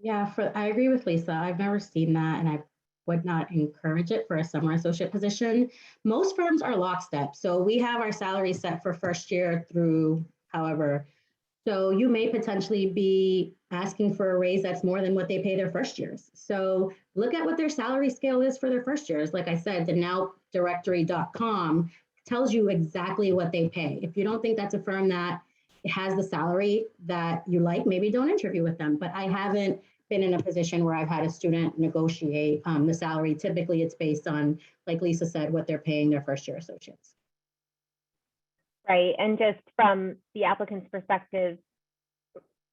Yeah, I agree with Lisa. I've never seen that, and I would not encourage it for a summer associate position. Most firms are lockstep. So we have our salary set for first year through however. So you may potentially be asking for a raise that's more than what they pay their first years. So look at what their salary scale is for their first years. Like I said, the nowdirectory.com tells you exactly what they pay. If you don't think that's a firm that has the salary that you like, maybe don't interview with them. But I haven't been in a position where I've had a student negotiate the salary. Typically, it's based on, like Lisa said, what they're paying their first year associates. Right, and just from the applicant's perspective,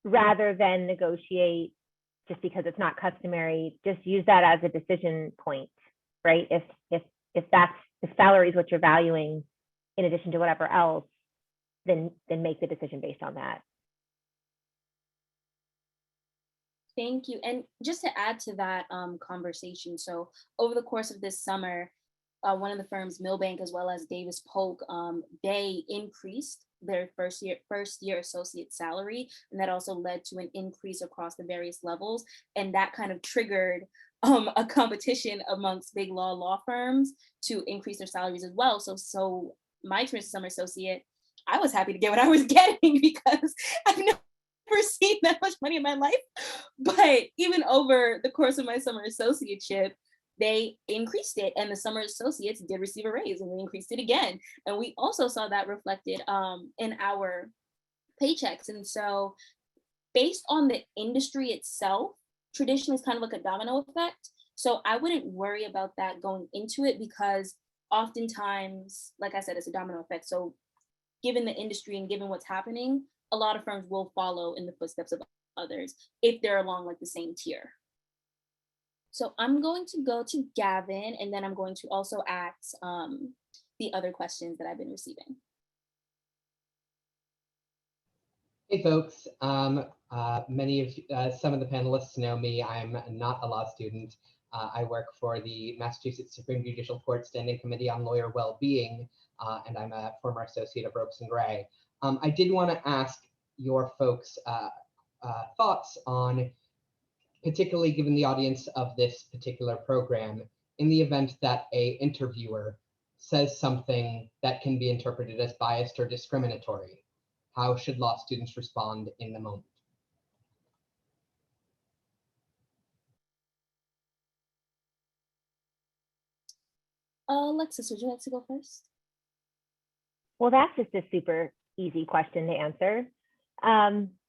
rather than negotiate just because it's not customary, just use that as a decision point, right? If salary is what you're valuing in addition to whatever else, then make the decision based on that. Thank you. And just to add to that conversation, so over the course of this summer, one of the firms, Milbank, as well as Davis Polk, they increased their first year associate salary, and that also led to an increase across the various levels, and that kind of triggered a competition amongst big law firms to increase their salaries as well. So my experience as summer associate, I was happy to get what I was getting because I've never never seen that much money in my life. But even over the course of my summer associateship, they increased it, and the summer associates did receive a raise, and they increased it again. And we also saw that reflected in our paychecks. And so based on the industry itself, traditionally it's kind of like a domino effect. So I wouldn't worry about that going into it, because oftentimes, like I said, it's a domino effect. So given the industry and given what's happening, a lot of firms will follow in the footsteps of others if they're along like the same tier. So I'm going to go to Gavin, and then I'm going to also ask the other questions that I've been receiving. Hey folks, many of some of the panelists know me. I'm not a law student. I work for the Massachusetts Supreme Judicial Court Standing Committee on Lawyer Well-Being, and I'm a former associate of Ropes and Gray. I did want to ask your folks thoughts on, particularly given the audience of this particular program, in the event that a interviewer says something that can be interpreted as biased or discriminatory. How should law students respond in the moment? Alexis, would you like to go first? Well, that's just a super easy question to answer.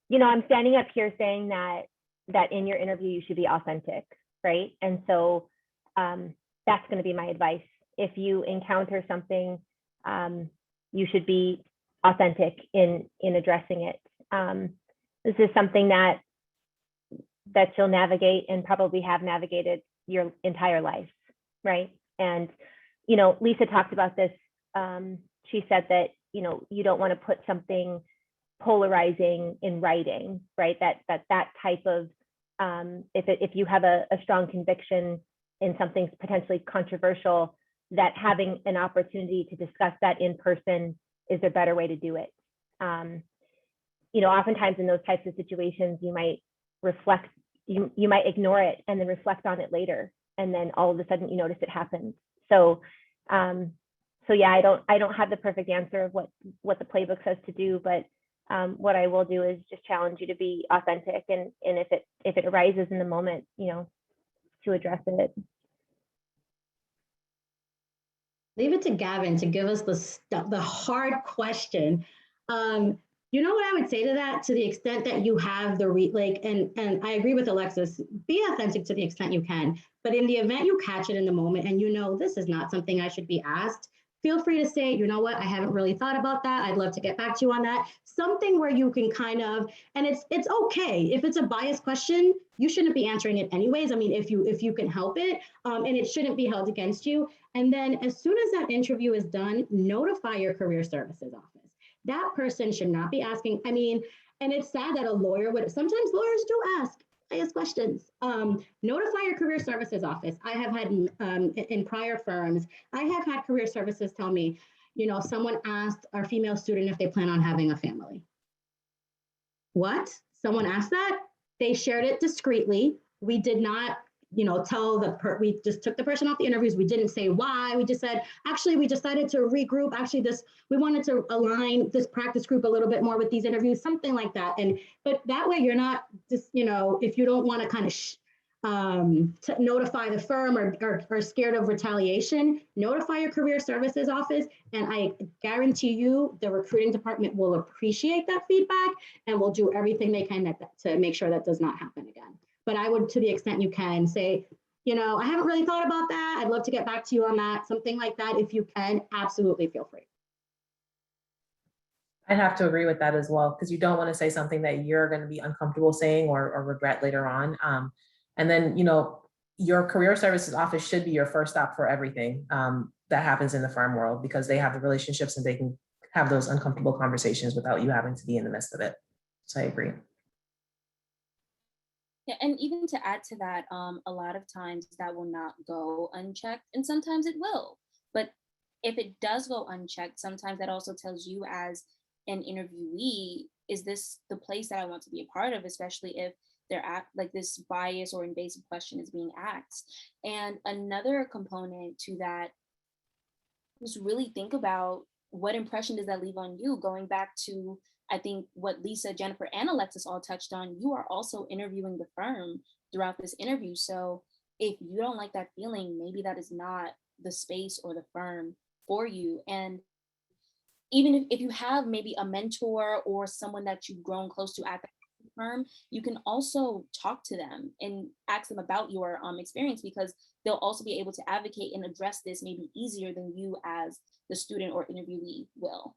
You know, I'm standing up here saying that in your interview, you should be authentic, right? And so that's going to be my advice. If you encounter something, you should be authentic in addressing it. This is something that you'll navigate and probably have navigated your entire life, right? And, you know, Lisa talked about this. She said that, you know, you don't want to put something polarizing in writing, right? That type of, if you have a strong conviction in something potentially controversial, that having an opportunity to discuss that in person is a better way to do it. You know, oftentimes in those types of situations, you might reflect, you might ignore it and then reflect on it later, and then all of a sudden you notice it happened. So, so yeah, I don't have the perfect answer of what the playbook says to do, but what I will do is just challenge you to be authentic, and if it arises in the moment, you know, to address it. Leave it to Gavin to give us the hard question. You know what I would say to that, to the extent that you have the and I agree with Alexis, be authentic to the extent you can, but in the event you catch it in the moment and you know this is not something I should be asked, feel free to say, you know what, I haven't really thought about that. I'd love to get back to you on that. Something where you can kind of, and it's okay. If it's a biased question, you shouldn't be answering it anyways. I mean, if you can help it, and it shouldn't be held against you. And then as soon as that interview is done, notify your career services office. That person should not be asking, I mean, and it's sad that a lawyer would, sometimes lawyers do ask questions. Notify your career services office. I have had in prior firms, I have had career services tell me, you know, someone asked our female student if they plan on having a family. What? Someone asked that? They shared it discreetly. We did not, you know, we just took the person off the interviews. We didn't say why. We just said, actually, we decided to regroup. Actually, we wanted to align this practice group a little bit more with these interviews, something like that. But that way you're not just, you know, if you don't want to kind of to notify the firm or scared of retaliation, notify your career services office. And I guarantee you the recruiting department will appreciate that feedback and will do everything they can to make sure that does not happen again. But I would, to the extent you can, say, you know, I haven't really thought about that. I'd love to get back to you on that. Something like that, if you can, absolutely feel free. I'd have to agree with that as well, because you don't want to say something that you're going to be uncomfortable saying or regret later on. And then, you know, your career services office should be your first stop for everything that happens in the firm world, because they have the relationships and they can have those uncomfortable conversations without you having to be in the midst of it. So I agree. Yeah, and even to add to that, a lot of times that will not go unchecked, and sometimes it will. But if it does go unchecked, sometimes that also tells you as an interviewee, is this the place that I want to be a part of, especially if they're like this bias or invasive question is being asked. And another component to that is really think about what impression does that leave on you? Going back to, I think, what Lisa, Jennifer, and Alexis all touched on, you are also interviewing the firm throughout this interview. So if you don't like that feeling, maybe that is not the space or the firm for you. And even if you have maybe a mentor or someone that you've grown close to at the firm, you can also talk to them and ask them about your experience, because they'll also be able to advocate and address this maybe easier than you as the student or interviewee will.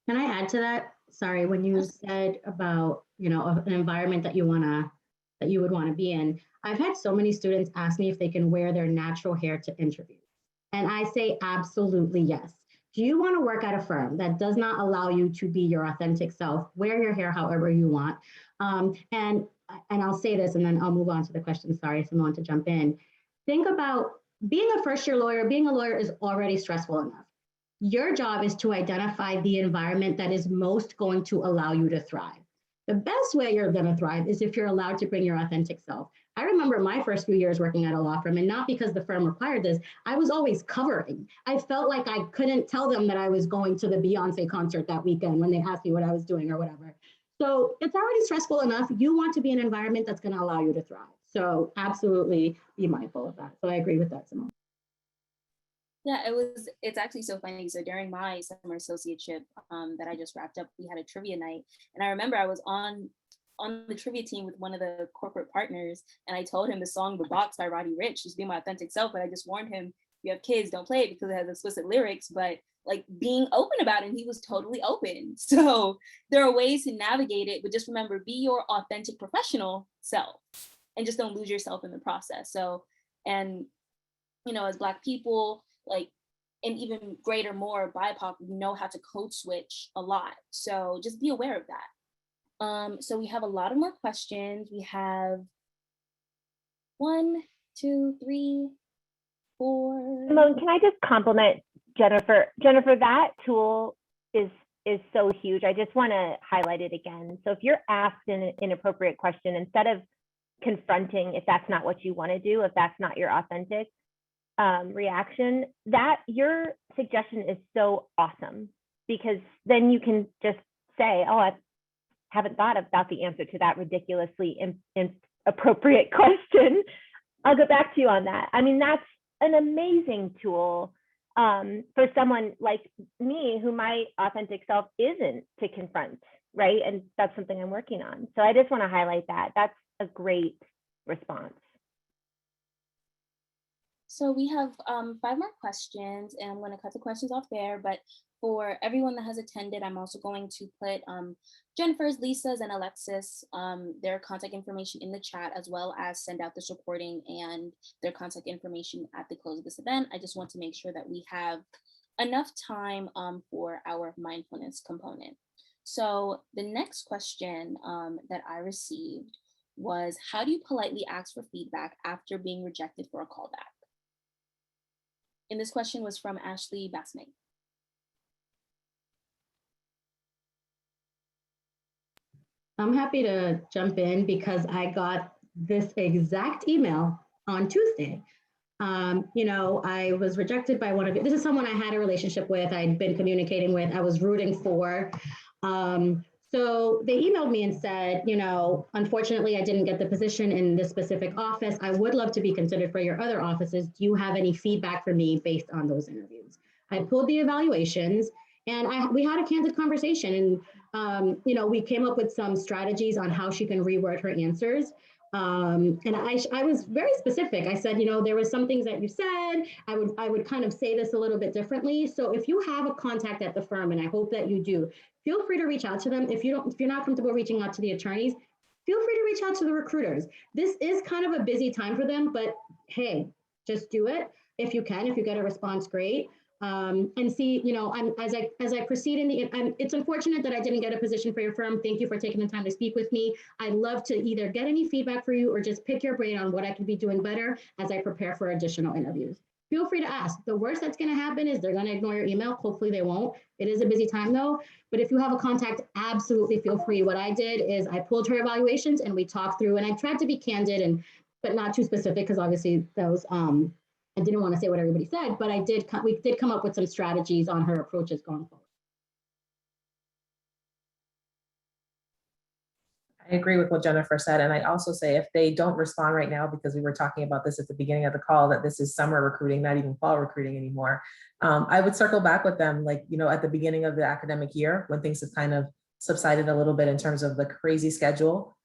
Can I add to that? Sorry, when you said about, an environment that you would want to be in, I've had so many students ask me if they can wear their natural hair to interview. And I say absolutely yes. Do you want to work at a firm that does not allow you to be your authentic self, wear your hair however you want? And I'll say this, and then I'll move on to the question. Sorry, someone want to jump in. Think about being a first-year lawyer. Being a lawyer is already stressful enough. Your job is to identify the environment that is most going to allow you to thrive. The best way you're going to thrive is if you're allowed to bring your authentic self. I remember my first few years working at a law firm, and not because the firm required this, I was always covering. I felt like I couldn't tell them that I was going to the Beyonce concert that weekend when they asked me what I was doing or whatever. So it's already stressful enough. You want to be in an environment that's going to allow you to thrive. So absolutely be mindful of that. So I agree with that, Simone. Yeah, it's actually so funny. So during my summer associateship that I just wrapped up, we had a trivia night. And I remember I was on the trivia team with one of the corporate partners, and I told him the song The Box by Roddy Ricch, just be my authentic self. But I just warned him, if you have kids, don't play it because it has explicit lyrics, but like being open about it, and he was totally open. So there are ways to navigate it, but just remember, be your authentic professional self and just don't lose yourself in the process. So, and as Black people, like, and even greater, more BIPOC, we know how to code switch a lot. So just be aware of that. So we have a lot of more questions. We have 1, 2, 3, 4. Simone, can I just compliment Jennifer? Jennifer, that tool is so huge. I just want to highlight it again. So if you're asked an inappropriate question, instead of confronting if that's not what you want to do, if that's not your authentic reaction, that your suggestion is so awesome, because then you can just say, oh, I haven't thought about the answer to that ridiculously inappropriate question. I'll get back to you on that. I mean, that's an amazing tool for someone like me, who my authentic self isn't to confront, right? And that's something I'm working on. So I just want to highlight that. That's a great response. So we have 5 more questions, and I'm going to cut the questions off there. But for everyone that has attended, I'm also going to put Jennifer's, Lisa's, and Alexis, their contact information in the chat, as well as send out this recording and their contact information at the close of this event. I just want to make sure that we have enough time for our mindfulness component. So the next question that I received was, how do you politely ask for feedback after being rejected for a callback? And this question was from Ashley Bassmate. I'm happy to jump in because I got this exact email on Tuesday. I was rejected by one of you. This is someone I had a relationship with, I'd been communicating with, I was rooting for. So they emailed me and said, unfortunately, I didn't get the position in this specific office. I would love to be considered for your other offices. Do you have any feedback for me based on those interviews? I pulled the evaluations, and we had a candid conversation, and we came up with some strategies on how she can reword her answers. And I was very specific. I said, there were some things that you said, I would kind of say this a little bit differently. So if you have a contact at the firm, and I hope that you do, feel free to reach out to them. If you're not comfortable reaching out to the attorneys, feel free to reach out to the recruiters. This is kind of a busy time for them, but hey, just do it if you can. If you get a response, great. And see, as I proceed it's unfortunate that I didn't get a position for your firm. Thank you for taking the time to speak with me. I'd love to either get any feedback for you or just pick your brain on what I could be doing better as I prepare for additional interviews. Feel free to ask. The worst that's going to happen is they're going to ignore your email. Hopefully they won't. It is a busy time though. But if you have a contact, absolutely feel free. What I did is I pulled her evaluations and we talked through, and I tried to be candid but not too specific, because obviously those and didn't want to say what everybody said, but we did come up with some strategies on her approaches going forward. I agree with what Jennifer said. And I also say if they don't respond right now, because we were talking about this at the beginning of the call, that this is summer recruiting, not even fall recruiting anymore. I would circle back with them, like, at the beginning of the academic year when things have kind of subsided a little bit in terms of the crazy schedule.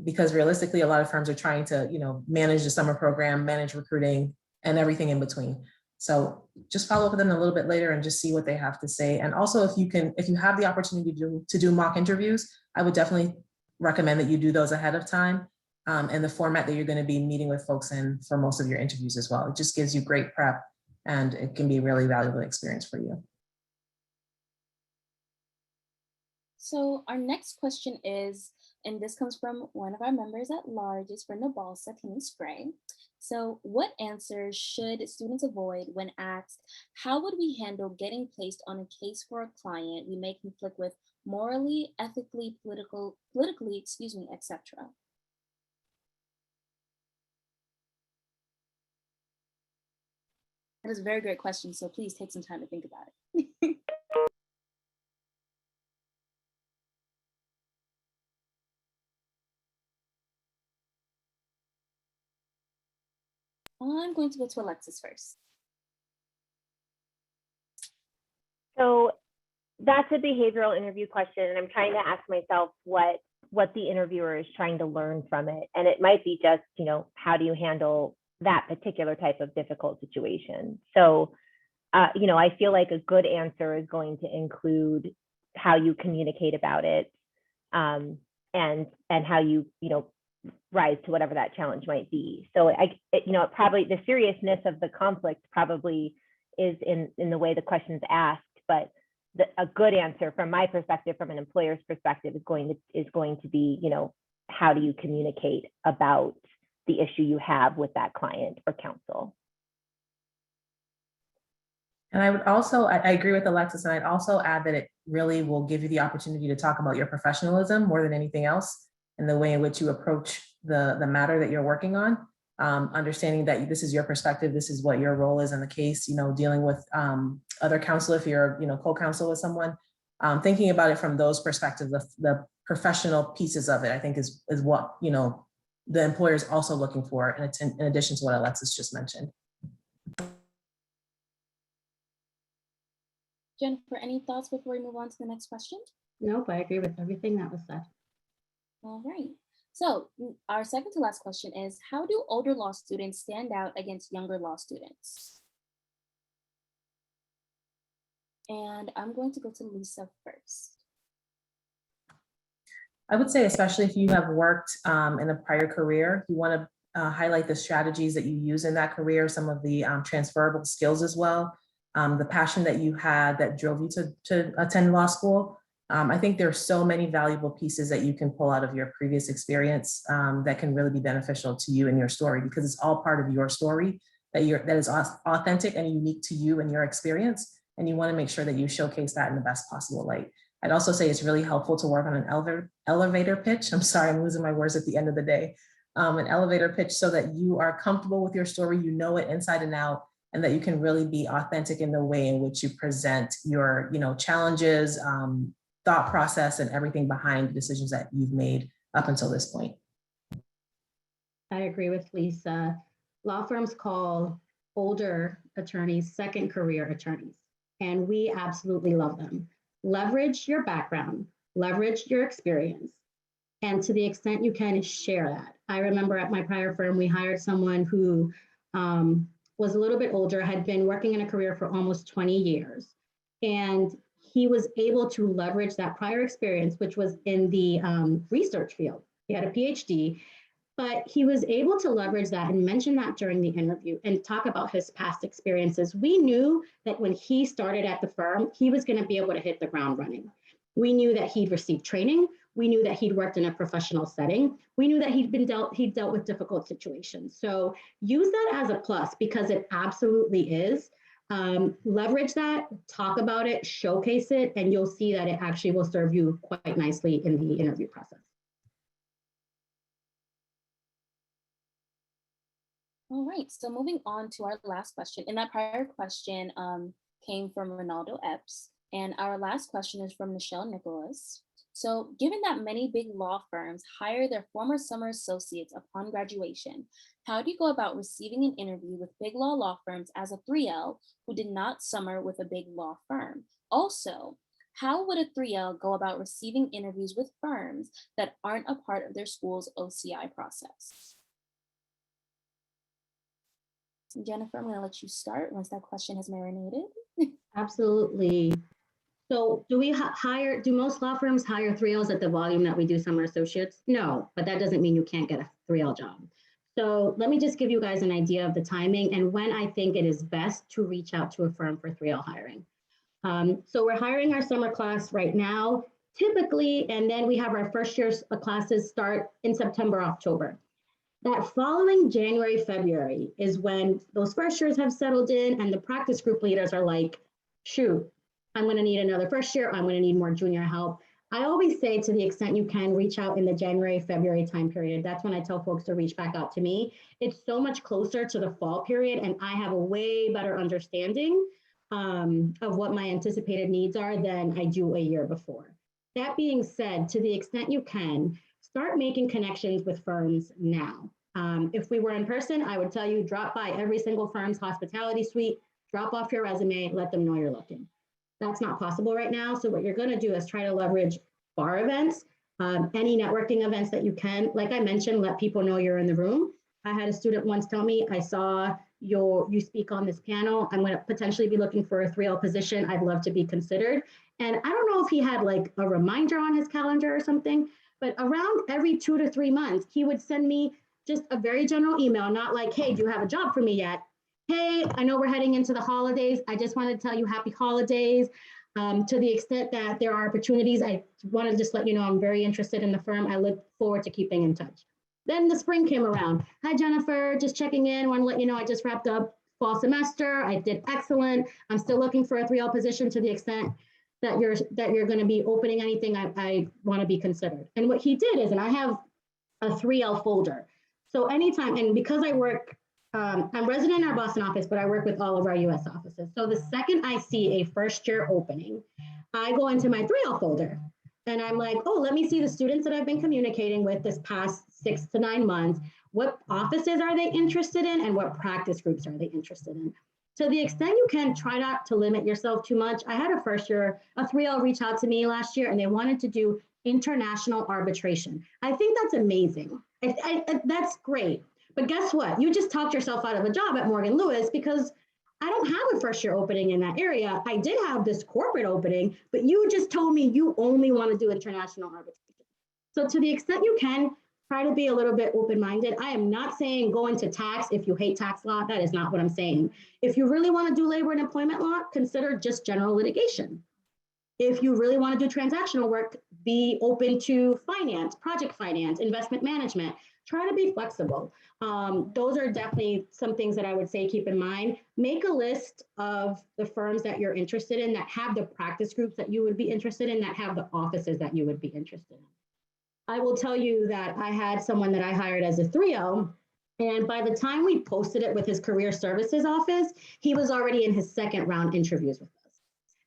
Because realistically, a lot of firms are trying to, manage the summer program, manage recruiting and everything in between. So just follow up with them a little bit later and just see what they have to say. And also if you have the opportunity to do mock interviews, I would definitely recommend that you do those ahead of time, and the format that you're going to be meeting with folks in for most of your interviews as well. It just gives you great prep and it can be a really valuable experience for you. So our next question is, and this comes from one of our members at large, is for NBLSA, Kenny Spray. So what answers should students avoid when asked, how would we handle getting placed on a case for a client we may conflict with morally, ethically, politically, etc.? That is a very great question, so please take some time to think about it. I'm going to go to Alexis first. So that's a behavioral interview question, and I'm trying to ask myself what the interviewer is trying to learn from it. And it might be just, how do you handle that particular type of difficult situation? So, I feel like a good answer is going to include how you communicate about it, and how you, rise to whatever that challenge might be. So probably the seriousness of the conflict probably is in the way the question's asked, but a good answer from my perspective, from an employer's perspective, is going to be, how do you communicate about the issue you have with that client or counsel? And I would also, I agree with Alexis, and I'd also add that it really will give you the opportunity to talk about your professionalism more than anything else, and the way in which you approach the matter that you're working on. Understanding that this is your perspective, this is what your role is in the case, dealing with other counsel, if you're, co-counsel with someone, thinking about it from those perspectives, the professional pieces of it, I think is what, the employer is also looking for, in addition to what Alexis just mentioned. Jennifer, any thoughts before we move on to the next question? Nope, I agree with everything that was said. All right. So our second to last question is, how do older law students stand out against younger law students? And I'm going to go to Lisa first. I would say, especially if you have worked in a prior career, you want to highlight the strategies that you use in that career, some of the transferable skills as well, the passion that you had that drove you to attend law school. I think there are so many valuable pieces that you can pull out of your previous experience that can really be beneficial to you and your story, because it's all part of your story that is authentic and unique to you and your experience. And you want to make sure that you showcase that in the best possible light. I'd also say it's really helpful to work on an elevator pitch. I'm sorry, I'm losing my words at the end of the day. An elevator pitch so that you are comfortable with your story, you know it inside and out, and that you can really be authentic in the way in which you present your, challenges, thought process, and everything behind the decisions that you've made up until this point. I agree with Lisa. Law firms call older attorneys second career attorneys, and we absolutely love them. Leverage your background, leverage your experience, and to the extent you can, share that. I remember at my prior firm, we hired someone who was a little bit older, had been working in a career for almost 20 years, and he was able to leverage that prior experience, which was in the research field. He had a PhD, but he was able to leverage that and mention that during the interview and talk about his past experiences. We knew that when he started at the firm, he was going to be able to hit the ground running. We knew that he'd received training. We knew that he'd worked in a professional setting. We knew that he'd dealt with difficult situations. So use that as a plus, because it absolutely is. Leverage that, talk about it, showcase it, and you'll see that it actually will serve you quite nicely in the interview process. All right, so moving on to our last question. And that prior question came from Ronaldo Epps. And our last question is from Michelle Nicholas. So given that many big law firms hire their former summer associates upon graduation, how do you go about receiving an interview with big law firms as a 3L who did not summer with a big law firm? Also, how would a 3L go about receiving interviews with firms that aren't a part of their school's OCI process? Jennifer, I'm going to let you start once that question has marinated. Absolutely. So do most law firms hire 3Ls at the volume that we do summer associates? No, but that doesn't mean you can't get a 3L job. So let me just give you guys an idea of the timing and when I think it is best to reach out to a firm for 3L hiring. So we're hiring our summer class right now, typically, and then we have our first year classes start in September, October. That following January, February is when those first years have settled in and the practice group leaders are like, shoot, I'm going to need another first year. I'm going to need more junior help. I always say, to the extent you can, reach out in the January, February time period. That's when I tell folks to reach back out to me. It's so much closer to the fall period, and I have a way better understanding of what my anticipated needs are than I do a year before. That being said, to the extent you can, start making connections with firms now. If we were in person, I would tell you, drop by every single firm's hospitality suite, drop off your resume, let them know you're looking. That's not possible right now. So what you're going to do is try to leverage bar events, any networking events that you can. Like I mentioned, let people know you're in the room. I had a student once tell me, I saw you speak on this panel. I'm going to potentially be looking for a 3L position. I'd love to be considered. And I don't know if he had like a reminder on his calendar or something, but around every 2 to 3 months, he would send me just a very general email, not like, hey, do you have a job for me yet? Hey, I know we're heading into the holidays. I just want to tell you happy holidays. To the extent that there are opportunities, I want to just let you know I'm very interested in the firm. I look forward to keeping in touch. Then the spring came around. Hi, Jennifer, just checking in. Want to let you know I just wrapped up fall semester. I did excellent. I'm still looking for a 3L position. To the extent that you're going to be opening anything, I want to be considered. And what he did is, and I have a 3L folder. So anytime, and because I work, I'm resident in our Boston office, but I work with all of our US offices. So the second I see a first year opening, I go into my 3L folder and I'm like, oh, let me see the students that I've been communicating with this past 6 to 9 months. What offices are they interested in and what practice groups are they interested in? To the extent you can, try not to limit yourself too much. I had a 3L reach out to me last year and they wanted to do international arbitration. I think that's amazing. That's great. But guess what? You just talked yourself out of a job at Morgan Lewis because I don't have a first year opening in that area. I did have this corporate opening, but you just told me you only want to do international arbitration. So to the extent you can, try to be a little bit open-minded. I am not saying go into tax if you hate tax law. That is not what I'm saying. If you really want to do labor and employment law, consider just general litigation. If you really want to do transactional work, be open to finance, project finance, investment management. Try to be flexible. Those are definitely some things that I would say keep in mind. Make a list of the firms that you're interested in that have the practice groups that you would be interested in, that have the offices that you would be interested in. I will tell you that I had someone that I hired as a 3L, and by the time we posted it with his career services office, he was already in his second round interviews with us.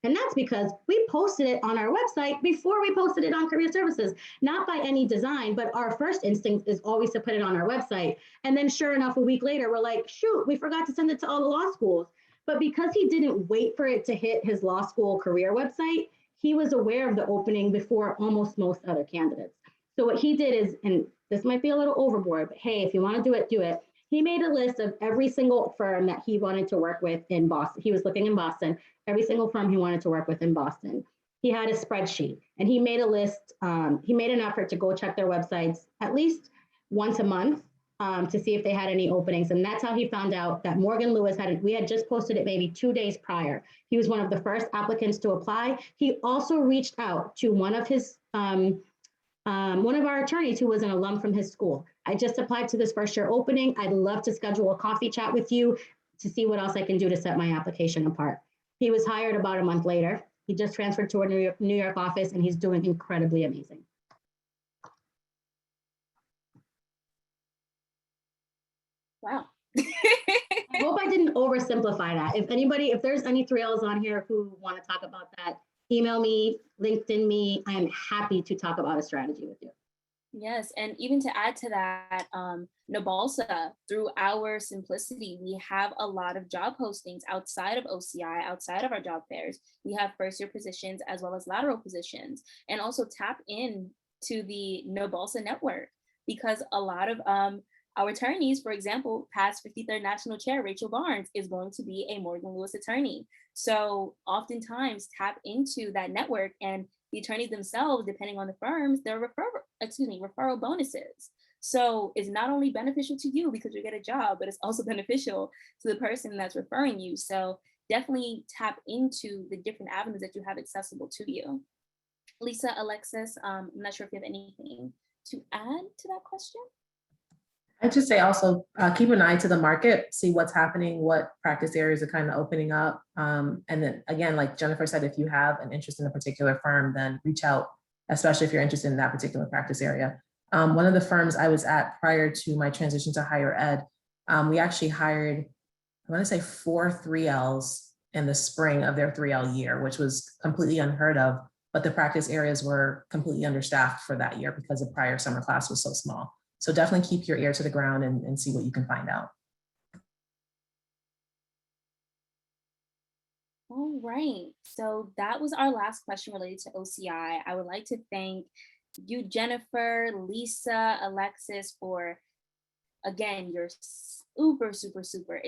And that's because we posted it on our website before we posted it on career services, not by any design, but our first instinct is always to put it on our website. And then sure enough, a week later, we're like, shoot, we forgot to send it to all the law schools. But because he didn't wait for it to hit his law school career website, he was aware of the opening before almost most other candidates. So what he did is, and this might be a little overboard, but hey, if you want to do it, do it. He made a list of every single firm that he wanted to work with in Boston. He was looking in Boston, every single firm he wanted to work with in Boston. He had a spreadsheet and he made a list. He made an effort to go check their websites at least once a month to see if they had any openings. And that's how he found out that Morgan Lewis we had just posted it maybe 2 days prior. He was one of the first applicants to apply. He also reached out to one of our attorneys who was an alum from his school. I just applied to this first year opening. I'd love to schedule a coffee chat with you to see what else I can do to set my application apart. He was hired about a month later. He just transferred to a New York office and he's doing incredibly amazing. Wow, I hope I didn't oversimplify that. If there's any 3Ls on here who want to talk about that, email me, LinkedIn me. I am happy to talk about a strategy with you. Yes, and even to add to that, NBLSA, through our simplicity, we have a lot of job postings outside of OCI, outside of our job fairs. We have first-year positions as well as lateral positions, and also tap in to the NBLSA network, because a lot of our attorneys, for example, past 53rd National Chair Rachel Barnes is going to be a Morgan Lewis attorney. So oftentimes tap into that network, and the attorneys themselves, depending on the firms, their referral bonuses. So it's not only beneficial to you because you get a job, but it's also beneficial to the person that's referring you. So definitely tap into the different avenues that you have accessible to you. Lisa, Alexis, I'm not sure if you have anything to add to that question. I'd just say also keep an eye to the market, see what's happening, what practice areas are kind of opening up. And then again, like Jennifer said, if you have an interest in a particular firm, then reach out, especially if you're interested in that particular practice area. One of the firms I was at prior to my transition to higher ed, we actually hired, I want to say 4 3Ls in the spring of their 3L year, which was completely unheard of, but the practice areas were completely understaffed for that year because the prior summer class was so small. So definitely keep your ear to the ground and see what you can find out. All right, so that was our last question related to OCI. I would like to thank you, Jennifer, Lisa, Alexis, for, again, your super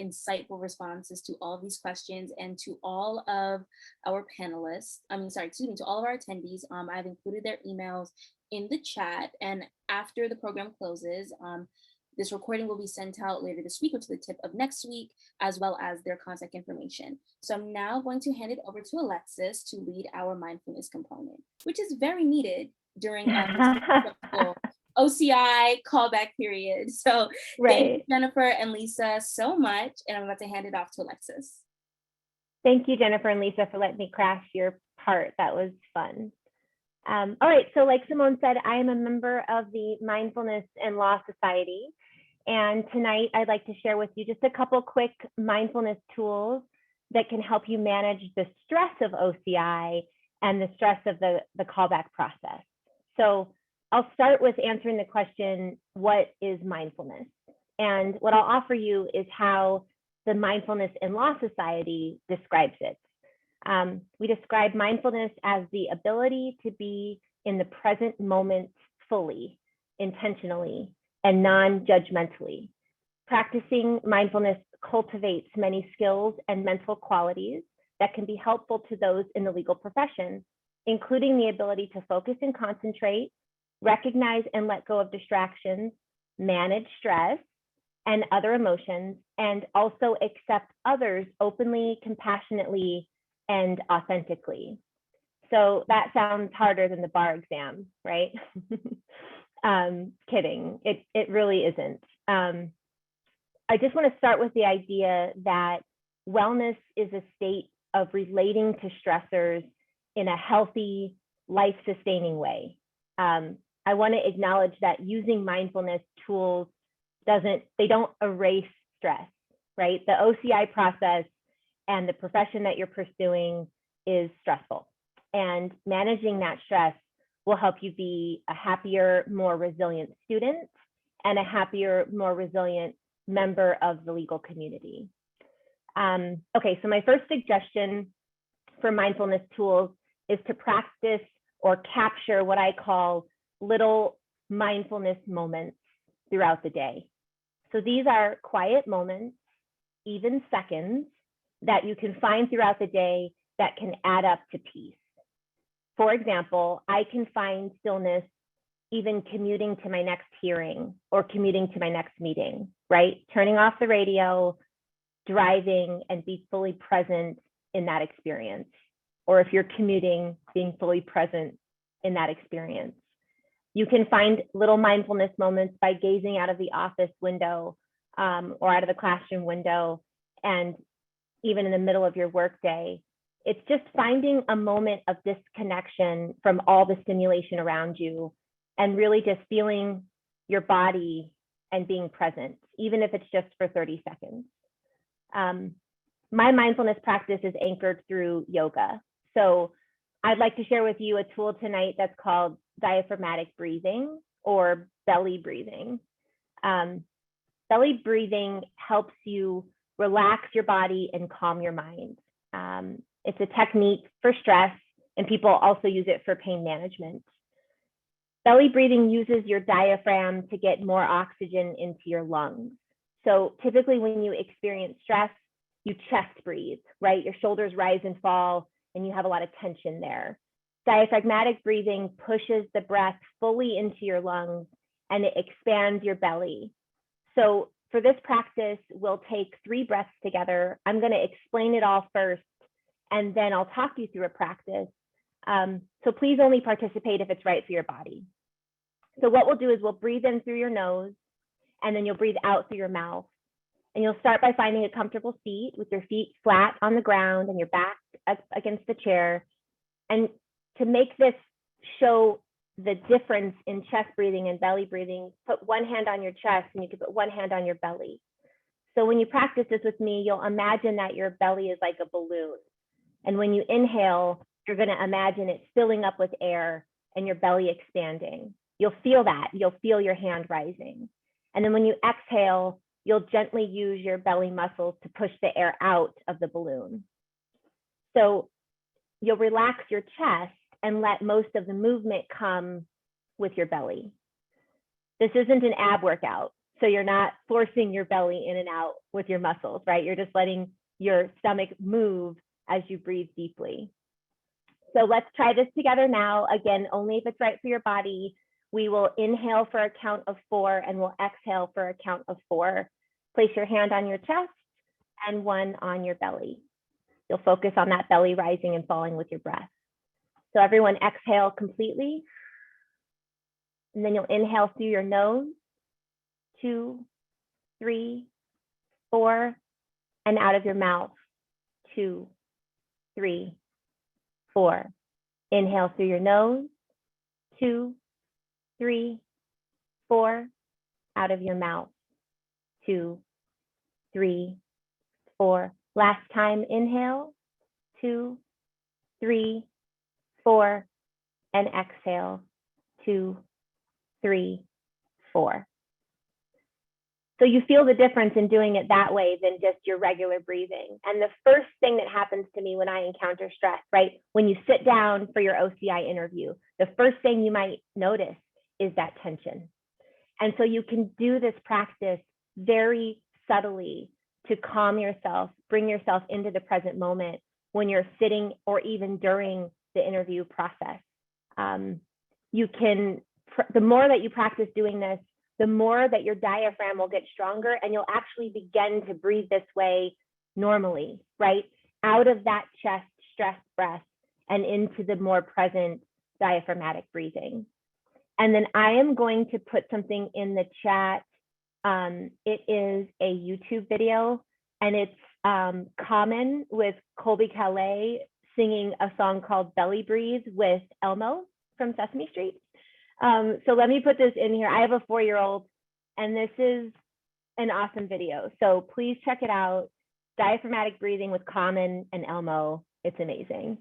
insightful responses to all of these questions, and to all of our panelists, to all of our attendees. I've included their emails in the chat, and after the program closes, this recording will be sent out later this week or to the tip of next week, as well as their contact information. So I'm now going to hand it over to Alexis to lead our mindfulness component, which is very needed during OCI callback period. So thank you, Jennifer and Lisa, so much. And I'm about to hand it off to Alexis. Thank you, Jennifer and Lisa, for letting me crash your part. That was fun. All right, so like Simone said, I am a member of the Mindfulness and Law Society. And tonight I'd like to share with you just a couple quick mindfulness tools that can help you manage the stress of OCI and the stress of the callback process. So I'll start with answering the question, what is mindfulness? And what I'll offer you is how the Mindfulness and Law Society describes it. We describe mindfulness as the ability to be in the present moment fully, intentionally, and non-judgmentally. Practicing mindfulness cultivates many skills and mental qualities that can be helpful to those in the legal profession, including the ability to focus and concentrate, recognize and let go of distractions, manage stress and other emotions, and also accept others openly, compassionately, and authentically. So that sounds harder than the bar exam, right? Kidding, it really isn't. I just want to start with the idea that wellness is a state of relating to stressors in a healthy, life-sustaining way. I want to acknowledge that using mindfulness tools they don't erase stress, right? The OCI process and the profession that you're pursuing is stressful, and managing that stress will help you be a happier, more resilient student and a happier, more resilient member of the legal community. Okay, so my first suggestion for mindfulness tools is to practice or capture what I call little mindfulness moments throughout the day. So these are quiet moments, even seconds, that you can find throughout the day that can add up to peace. For example, I can find stillness even commuting to my next hearing or commuting to my next meeting, right? Turning off the radio, driving, and be fully present in that experience. Or if you're commuting, being fully present in that experience. You can find little mindfulness moments by gazing out of the office window or out of the classroom window, and even in the middle of your workday. It's just finding a moment of disconnection from all the stimulation around you and really just feeling your body and being present. even if it's just for 30 seconds. My mindfulness practice is anchored through yoga. So I'd like to share with you a tool tonight that's called diaphragmatic breathing or belly breathing. Belly breathing helps you relax your body and calm your mind. It's a technique for stress, and people also use it for pain management. Belly breathing uses your diaphragm to get more oxygen into your lungs. So typically when you experience stress, you chest breathe, right? Your shoulders rise and fall, and you have a lot of tension there. Diaphragmatic breathing pushes the breath fully into your lungs, and it expands your belly. So for this practice, we'll take 3 breaths together. I'm going to explain it all first, and then I'll talk you through a practice. So please only participate if it's right for your body. So what we'll do is we'll breathe in through your nose, and then you'll breathe out through your mouth. And you'll start by finding a comfortable seat with your feet flat on the ground and your back up against the chair. And to make this show the difference in chest breathing and belly breathing, put one hand on your chest and you can put one hand on your belly. So when you practice this with me, you'll imagine that your belly is like a balloon. And when you inhale, you're going to imagine it filling up with air and your belly expanding. You'll feel that. You'll feel your hand rising. And then when you exhale, you'll gently use your belly muscles to push the air out of the balloon. So you'll relax your chest and let most of the movement come with your belly. This isn't an ab workout, so you're not forcing your belly in and out with your muscles, right? You're just letting your stomach move as you breathe deeply. So let's try this together now. Again, only if it's right for your body. We will inhale for a count of 4 and we'll exhale for a count of 4. Place your hand on your chest and 1 on your belly. You'll focus on that belly rising and falling with your breath. So everyone exhale completely. And then you'll inhale through your nose, 2, 3, 4, and out of your mouth, 2, 3, 4. Inhale through your nose, 2, 3, 4, out of your mouth, 2, 3, 4. Last time, inhale, 2, 3, 4, and exhale, 2, 3, 4. So you feel the difference in doing it that way than just your regular breathing. And the first thing that happens to me when I encounter stress, right? When you sit down for your OCI interview, the first thing you might notice is that tension. And so you can do this practice very subtly to calm yourself, bring yourself into the present moment when you're sitting or even during the interview process. You can, the more that you practice doing this, the more that your diaphragm will get stronger and you'll actually begin to breathe this way normally, right? Out of that chest stress breath and into the more present diaphragmatic breathing. And then I am going to put something in the chat. It is a YouTube video and it's Common with Colby Calais singing a song called Belly Breathe with Elmo from Sesame Street. So let me put this in here. I have a 4-year-old and this is an awesome video. So please check it out. Diaphragmatic breathing with Common and Elmo. It's amazing.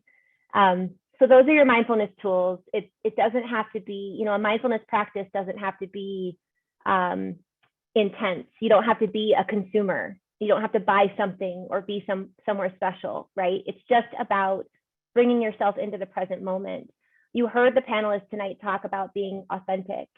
So those are your mindfulness tools. It doesn't have to be, you know, a mindfulness practice doesn't have to be intense. You don't have to be a consumer. You don't have to buy something or be somewhere special, right? It's just about bringing yourself into the present moment. You heard the panelists tonight talk about being authentic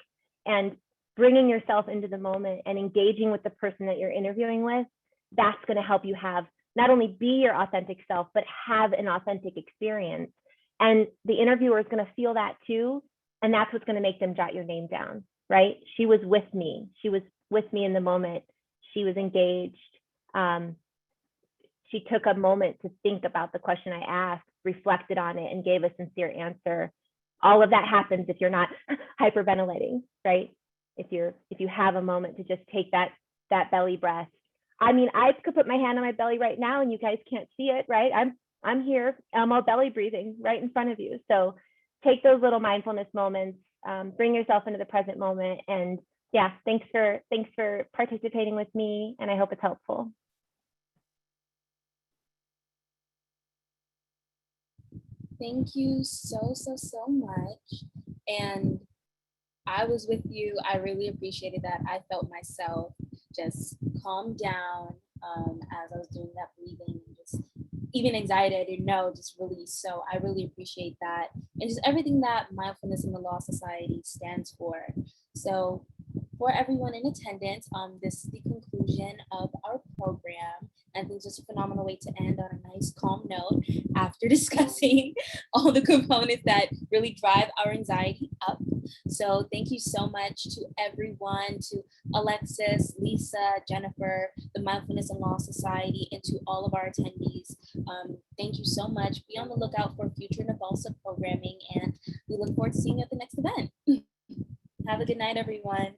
and bringing yourself into the moment and engaging with the person that you're interviewing with. That's going to help you have not only be your authentic self, but have an authentic experience. And the interviewer is going to feel that too. And that's what's going to make them jot your name down, right? She was with me. She was with me in the moment. She was engaged. She took a moment to think about the question I asked, reflected on it, and gave a sincere answer. All of that happens if you're not hyperventilating, right? If you have a moment to just take that belly breath. I mean, I could put my hand on my belly right now and you guys can't see it, right? I'm here, Elmo belly breathing right in front of you. So take those little mindfulness moments, bring yourself into the present moment and Yeah, thanks for participating with me, and I hope it's helpful. Thank you so much. And I was with you. I really appreciated that. I felt myself just calm down as I was doing that breathing, and just even anxiety I didn't know just release. So I really appreciate that, and just everything that Mindfulness in the Law Society stands for. So for everyone in attendance, this is the conclusion of our program. I think just a phenomenal way to end on a nice calm note after discussing all the components that really drive our anxiety up. So thank you so much to everyone, to Alexis, Lisa, Jennifer, the Mindfulness and Law Society, and to all of our attendees. Thank you so much. Be on the lookout for future NBLSA programming, and we look forward to seeing you at the next event. Have a good night, everyone.